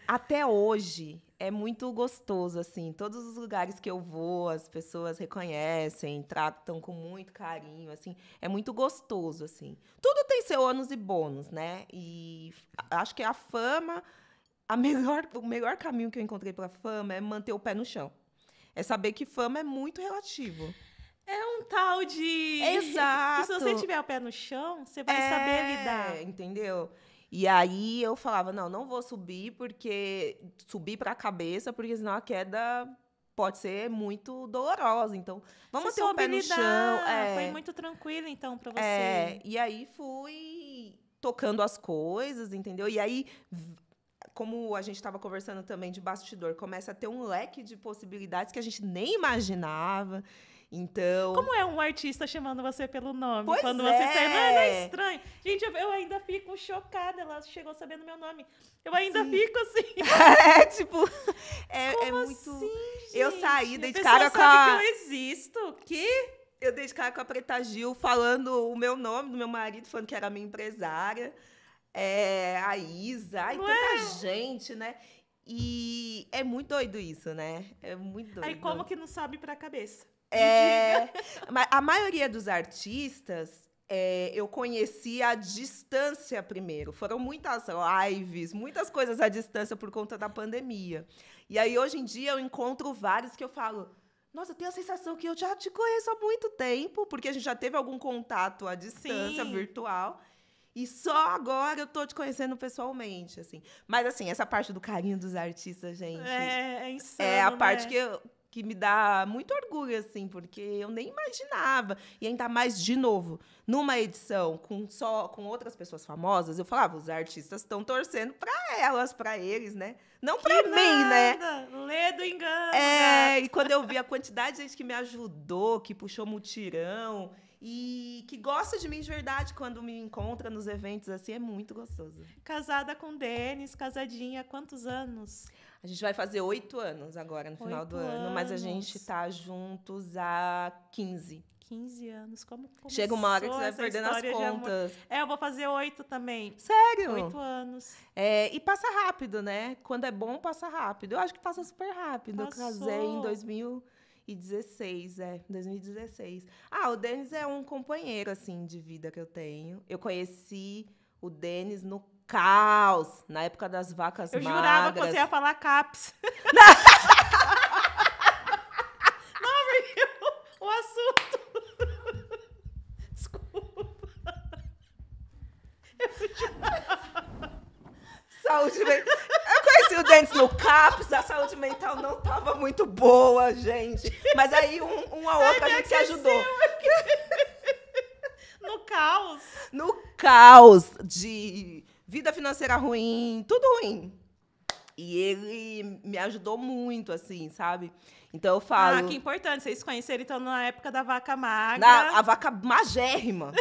Até hoje é muito gostoso, assim. Todos os lugares que eu vou, as pessoas reconhecem, tratam com muito carinho, assim. É muito gostoso, assim. Tudo tem seu ônus e bônus, né? E acho que a fama... O melhor caminho que eu encontrei para a fama é manter o pé no chão. É saber que fama é muito relativo. É um tal de... Exato. Que se você tiver o pé no chão, você vai saber lidar. Entendeu? E aí eu falava, não vou subir para a cabeça, porque senão a queda pode ser muito dolorosa. Então, vamos ter o pé no chão. Foi muito tranquilo, então, para você. E aí fui tocando as coisas, entendeu? E aí, como a gente estava conversando também de bastidor, começa a ter um leque de possibilidades que a gente nem imaginava. Então... Como é um artista chamando você pelo nome? Pois quando você sai, não é estranho? Gente, eu ainda fico chocada. Ela chegou sabendo meu nome. Eu ainda fico assim. É muito... Assim, gente? Eu saí, dei de cara com a... que eu existo? Eu dei de cara com a Preta Gil, falando o meu nome do meu marido, falando que era minha empresária. A Isa, tanta gente, né? E é muito doido isso, né? É muito doido. Aí como que não sobe pra cabeça? Mas a maioria dos artistas, eu conheci à distância primeiro. Foram muitas lives, muitas coisas à distância por conta da pandemia. E aí, hoje em dia, eu encontro vários que eu falo... Nossa, eu tenho a sensação que eu já te conheço há muito tempo, porque a gente já teve algum contato à distância, virtual. E só agora eu tô te conhecendo pessoalmente, assim. Mas, assim, essa parte do carinho dos artistas, gente... É insano, é a parte que me dá muito orgulho, assim, porque eu nem imaginava. E ainda mais, de novo, numa edição com outras pessoas famosas, eu falava, os artistas estão torcendo para eles, né? Não para mim, né? Lê do engano. E quando eu vi a quantidade de gente que me ajudou, que puxou mutirão e que gosta de mim de verdade quando me encontra nos eventos, assim, é muito gostoso. Casada com o Denis, casadinha, há quantos anos? A gente vai fazer 8 anos agora, no final do ano, mas a gente tá juntos há 15. 15 anos, como chega uma hora que você vai perdendo as contas. Eu vou fazer 8 também. Sério? 8 anos. E passa rápido, né? Quando é bom, passa rápido. Eu acho que passa super rápido. Passou. Eu casei em 2016, 2016. O Denis é um companheiro, assim, de vida que eu tenho. Eu conheci o Denis no caos, na época das vacas magras. Eu jurava que você ia falar CAPS. Não, o assunto. Desculpa. Saúde mental. Eu conheci o Denis no CAPS, a saúde mental não estava muito boa, gente. Mas aí, um a outro, a gente se ajudou. No caos. No caos de... vida financeira ruim, tudo ruim. E ele me ajudou muito, assim, sabe? Então eu falo... que importante. Vocês se conheceram, então, na época da vaca magra. A vaca magérrima.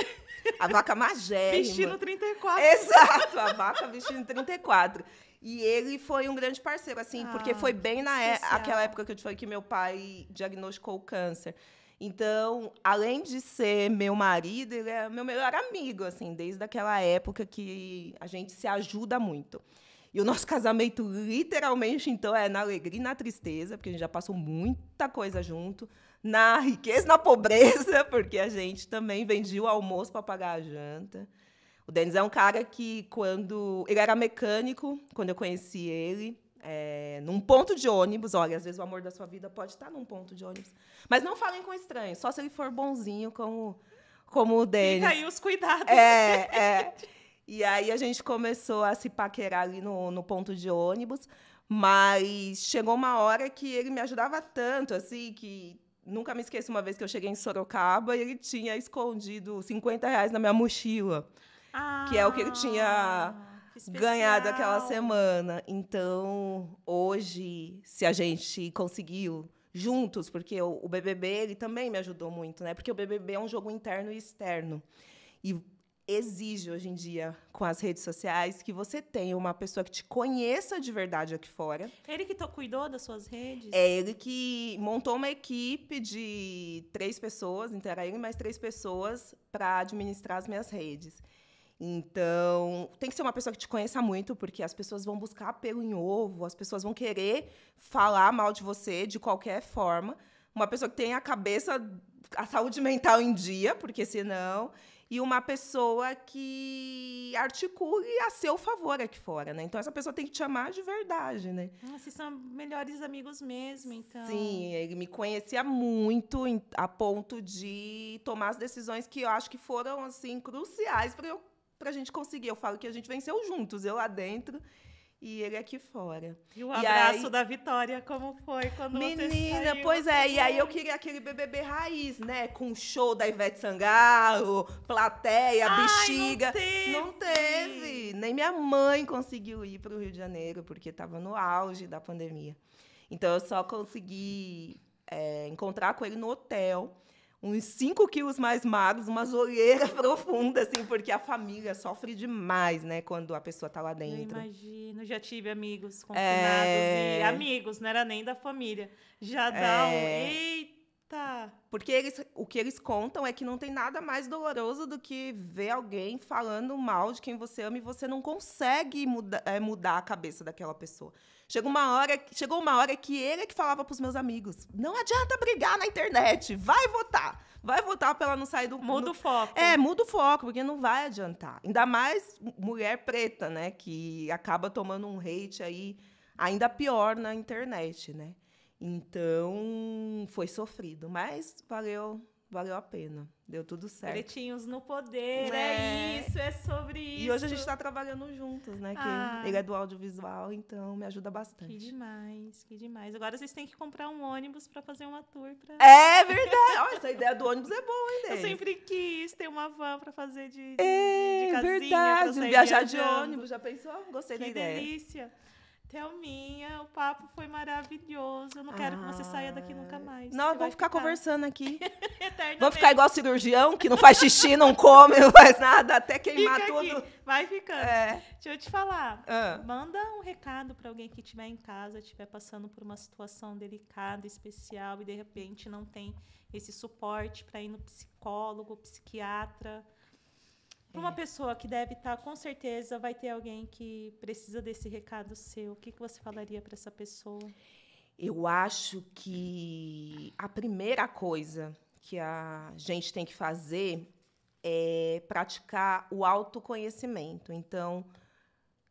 A vaca magérrima. Vestindo 34. Exato, a vaca vestindo 34. E ele foi um grande parceiro, assim, porque foi bem naquela época que eu te falei que meu pai diagnosticou o câncer. Então, além de ser meu marido, ele é meu melhor amigo, assim, desde aquela época que a gente se ajuda muito. E o nosso casamento, literalmente, então, é na alegria e na tristeza, porque a gente já passou muita coisa junto, na riqueza e na pobreza, porque a gente também vendia o almoço para pagar a janta. O Denis é um cara que, quando... Ele era mecânico, quando eu conheci ele... num ponto de ônibus, olha, às vezes o amor da sua vida pode estar num ponto de ônibus. Mas não falem com estranhos, só se ele for bonzinho como o Denis. Fica aí os cuidados. E aí a gente começou a se paquerar ali no ponto de ônibus, mas chegou uma hora que ele me ajudava tanto, assim, que nunca me esqueço uma vez que eu cheguei em Sorocaba e ele tinha escondido R$50 na minha mochila, que é o que ele tinha... ganhado aquela semana. Então, hoje, se a gente conseguiu juntos, porque o BBB ele também me ajudou muito, né? Porque o BBB é um jogo interno e externo. E exige, hoje em dia, com as redes sociais, que você tenha uma pessoa que te conheça de verdade aqui fora. Ele que cuidou das suas redes? É ele que montou uma equipe de 3 pessoas, então era ele mais 3 pessoas, para administrar as minhas redes. Então, tem que ser uma pessoa que te conheça muito, porque as pessoas vão buscar pelo em ovo, as pessoas vão querer falar mal de você de qualquer forma. Uma pessoa que tenha a saúde mental em dia, porque senão... E uma pessoa que articule a seu favor aqui fora, né? Então, essa pessoa tem que te amar de verdade, né? Vocês são melhores amigos mesmo, então. Sim, ele me conhecia muito a ponto de tomar as decisões que eu acho que foram, assim, cruciais para eu pra gente conseguir. Eu falo que a gente venceu juntos, eu lá dentro e ele aqui fora. E o abraço da Vitória, como foi quando você saiu? Menina, pois é. E aí eu queria aquele BBB raiz, né? Com show da Ivete Sangalo, plateia, bexiga. Não teve. Nem minha mãe conseguiu ir para o Rio de Janeiro, porque estava no auge da pandemia. Então, eu só consegui encontrar com ele no hotel. Uns 5 quilos mais magros, uma zoeira profunda, assim, porque a família sofre demais, né, quando a pessoa tá lá dentro. Eu imagino, já tive amigos confinados e amigos, não era nem da família. Já dá eita! Porque o que eles contam é que não tem nada mais doloroso do que ver alguém falando mal de quem você ama e você não consegue mudar a cabeça daquela pessoa. Chegou uma hora que ele é que falava para os meus amigos, não adianta brigar na internet, vai votar para ela não sair do... Muda o foco. Muda o foco, porque não vai adiantar. Ainda mais mulher preta, né, que acaba tomando um hate aí ainda pior na internet, né? Então, foi sofrido, mas valeu a pena. Deu tudo certo. Pretinhos no poder, é sobre isso. E hoje a gente está trabalhando juntos, né? Que ele é do audiovisual, então me ajuda bastante. Que demais. Agora vocês têm que comprar um ônibus para fazer uma tour. É verdade. Olha, essa ideia do ônibus é boa, hein, Deise? Eu sempre quis ter uma van para fazer de casinha. Verdade, viajar de ônibus. Já pensou? Gostei da ideia. Que delícia. Thelminha, o papo foi maravilhoso. Eu não quero que você saia daqui nunca mais. Não, vamos ficar conversando aqui. Eternamente. Vamos ficar igual cirurgião, que não faz xixi, não come, não faz nada, até queimar tudo. Aqui. Vai ficando. Deixa eu te falar. Manda um recado para alguém que estiver em casa, estiver passando por uma situação delicada, especial, e de repente não tem esse suporte para ir no psicólogo, psiquiatra. Para uma pessoa que deve estar, com certeza, vai ter alguém que precisa desse recado seu. O que você falaria para essa pessoa? Eu acho que a primeira coisa que a gente tem que fazer é praticar o autoconhecimento. Então,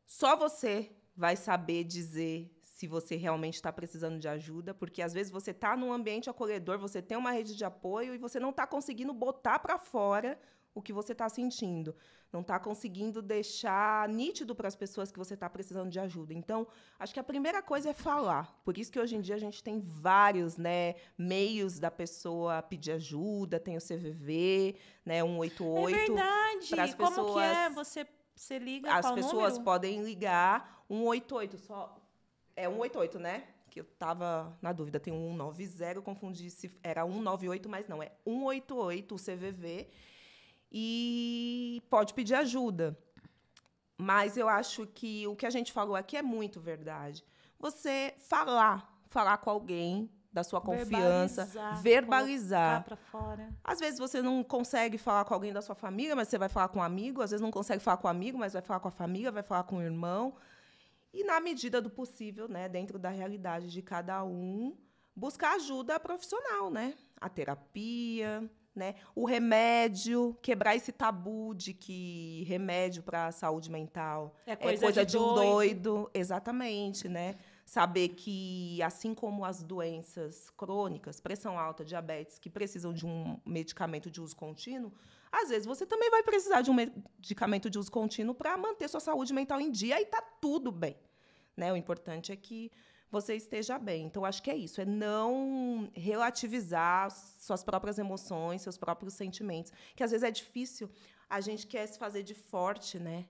só você vai saber dizer se você realmente está precisando de ajuda, porque às vezes você está num ambiente acolhedor, você tem uma rede de apoio e você não está conseguindo botar para fora o que você está sentindo. Não está conseguindo deixar nítido para as pessoas que você está precisando de ajuda. Então, acho que a primeira coisa é falar. Por isso que hoje em dia a gente tem vários, né, meios da pessoa pedir ajuda, tem o CVV, né, 188. É verdade. Para as pessoas, como que é? Você liga as qual pessoas número? podem ligar 188. É 188, né? Que eu estava na dúvida. Tem um 190, confundi se era 198, mas não. É 188, o CVV. E pode pedir ajuda. Mas eu acho que o que a gente falou aqui é muito verdade. Você falar com alguém da sua confiança, verbalizar. Pra fora. Às vezes você não consegue falar com alguém da sua família, mas você vai falar com um amigo. Às vezes não consegue falar com um amigo, mas vai falar com a família, vai falar com o irmão. E, na medida do possível, né, dentro da realidade de cada um, buscar ajuda profissional, né? A terapia, né? O remédio, quebrar esse tabu de que remédio para a saúde mental é coisa de um doido. Exatamente, né? Saber que, assim como as doenças crônicas, pressão alta, diabetes, que precisam de um medicamento de uso contínuo, às vezes você também vai precisar de um medicamento de uso contínuo para manter sua saúde mental em dia e tá tudo bem, né? O importante é que você esteja bem. Então, acho que é isso, é não relativizar suas próprias emoções, seus próprios sentimentos, que às vezes é difícil, a gente quer se fazer de forte, né?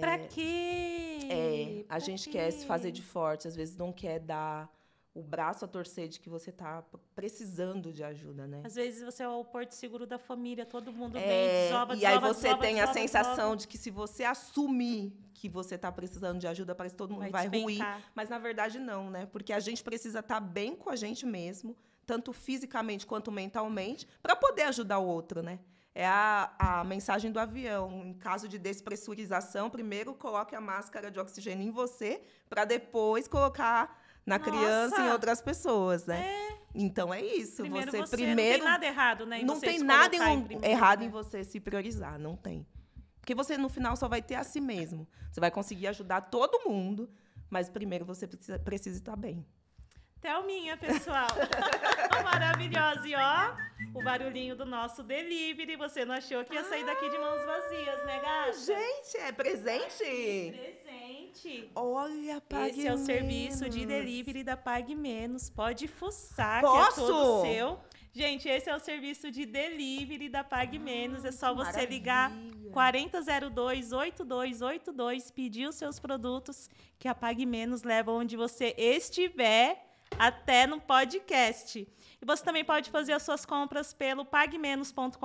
Pra quê? A gente quer se fazer de forte, às vezes não quer dar o braço a torcer de que você está precisando de ajuda, né? Às vezes você é o porto seguro da família, todo mundo vem, desova, e aí você tem a sensação de que se você assumir que você está precisando de ajuda, parece que todo mundo vai ruir. Mas, na verdade, não, né? Porque a gente precisa estar bem com a gente mesmo, tanto fisicamente quanto mentalmente, para poder ajudar o outro, né? É a mensagem do avião. Em caso de despressurização, primeiro coloque a máscara de oxigênio em você, para depois colocar na criança e em outras pessoas, né? Então, é isso. Primeiro não tem nada errado, né? Não tem nada errado em você se priorizar, não tem. Porque você, no final, só vai ter a si mesmo. Você vai conseguir ajudar todo mundo, mas primeiro você precisa estar bem. Thelminha, pessoal. Maravilhosa. E, ó, o barulhinho do nosso delivery. Você não achou que ia sair daqui de mãos vazias, né, Gá? gata. Gente, é presente? Presente. Olha, Pague Esse é o Menos. serviço de delivery da Pague Menos. Pode fuçar, Posso? que é todo seu. Gente, esse é o serviço de delivery da Pague Menos. É só você maravilha. ligar 4002-8282, pedir os seus produtos, que a Pague Menos leva onde você estiver, até no podcast. E você também pode fazer as suas compras pelo pagmenos.com.br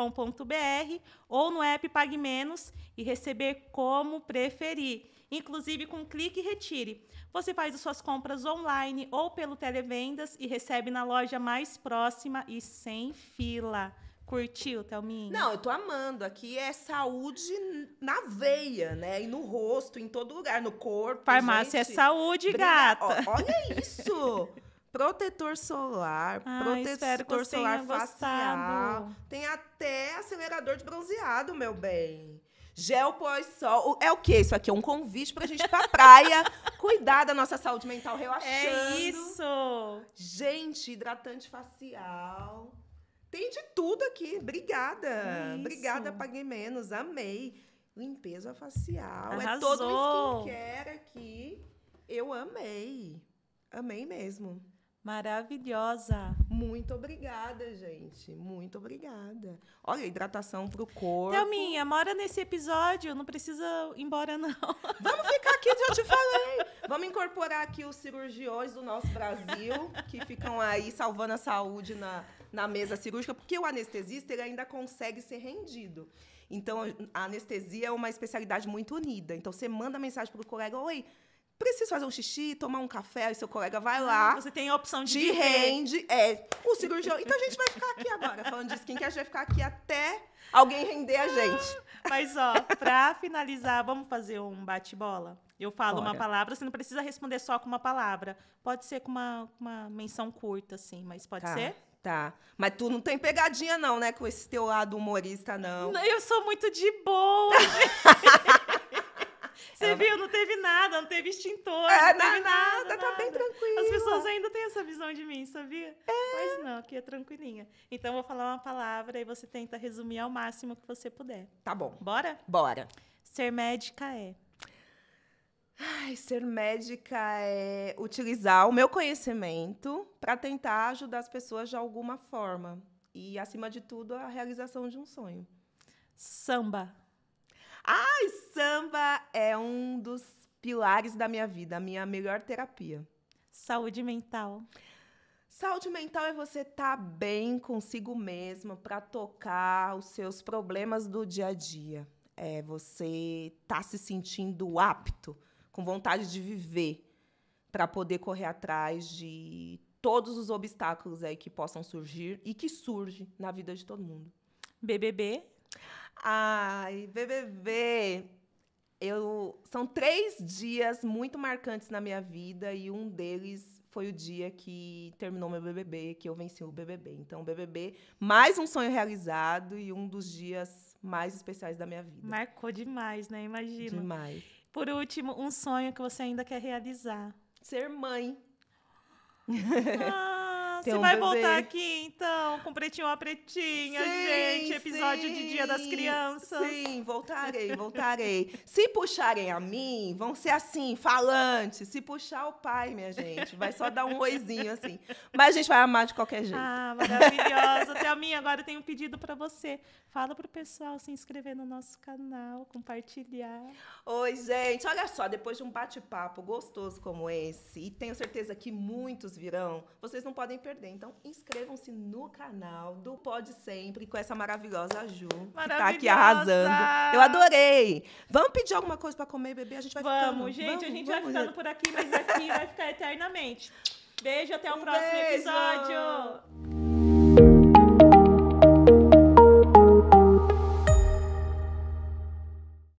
ou no app Pague Menos e receber como preferir, inclusive com clique e retire. Você faz as suas compras online ou pelo televendas e recebe na loja mais próxima e sem fila. Curtiu, Thelminha? Não, eu tô amando. Aqui é saúde na veia, né? E no rosto, em todo lugar, no corpo. Farmácia gente. é saúde, gata. Olha isso! Protetor solar, protetor solar facial. Tem até acelerador de bronzeado, meu bem. Gel pós-sol. É o quê? Isso aqui é um convite pra gente ir pra praia, cuidar da nossa saúde mental, relaxando. É isso! Gente, hidratante facial. Tem de tudo aqui. Obrigada. Isso. Obrigada, Paguei Menos. Amei. Limpeza facial. Arrasou. É todo um skincare aqui. Eu amei. Amei mesmo. Maravilhosa. Muito obrigada, gente. Muito obrigada. Olha, hidratação pro corpo. Thelminha, mora nesse episódio, não precisa ir embora, não. Vamos ficar aqui, eu te falei. Vamos incorporar aqui os cirurgiões do nosso Brasil, que ficam aí salvando a saúde na mesa cirúrgica, porque o anestesista ele ainda consegue ser rendido. Então, a anestesia é uma especialidade muito unida. Então, você manda mensagem pro colega, oi, preciso fazer um xixi, tomar um café, aí seu colega vai lá. Você tem a opção de te rende. O cirurgião. Então a gente vai ficar aqui agora, falando de skincare, a gente vai ficar aqui até alguém render a gente. Mas, ó, pra finalizar, vamos fazer um bate-bola? Eu falo uma palavra, você não precisa responder só com uma palavra. Pode ser com uma menção curta, assim, mas pode ser? Tá. Mas tu não tem pegadinha, não, né? Com esse teu lado humorista, não. Eu sou muito de boa. Você viu? Não teve nada, não teve extintor. Não teve nada. Tá bem tranquilo. As pessoas ainda têm essa visão de mim, sabia? Mas não, aqui é tranquilinha. Então, eu vou falar uma palavra e você tenta resumir ao máximo que você puder. Tá bom. Bora? Bora. Ser médica é... Ser médica é utilizar o meu conhecimento para tentar ajudar as pessoas de alguma forma. E, acima de tudo, a realização de um sonho. Samba. Samba é um dos pilares da minha vida, a minha melhor terapia. Saúde mental. Saúde mental é você estar bem consigo mesma para tocar os seus problemas do dia a dia. É você estar se sentindo apto, com vontade de viver, para poder correr atrás de todos os obstáculos aí que possam surgir e que surgem na vida de todo mundo. BBB. BBB. São 3 dias muito marcantes na minha vida e um deles foi o dia que terminou meu BBB, que eu venci o BBB. Então, BBB, mais um sonho realizado e um dos dias mais especiais da minha vida. Marcou demais, né? Imagina. Demais. Por último, um sonho que você ainda quer realizar. Ser mãe. Você vai voltar aqui, então, com Pretinho a Pretinha, gente. Episódio de Dia das Crianças. Sim, voltarei. Se puxarem a mim, vão ser assim, falantes. Se puxar o pai, minha gente, vai só dar um oizinho, assim. Mas a gente vai amar de qualquer jeito. Maravilhosa. Thelminha, agora eu tenho um pedido para você. Fala pro pessoal se inscrever no nosso canal, compartilhar. Oi, gente. Olha só, depois de um bate-papo gostoso como esse, e tenho certeza que muitos virão, vocês não podem perder. Então, inscrevam-se no canal do Pode Sempre com essa maravilhosa Ju, que tá aqui arrasando. Eu adorei. Vamos pedir alguma coisa para comer, bebê? A gente vai ficando. A gente vai ficando por aqui, mas aqui vai ficar eternamente. Beijo, até o próximo episódio.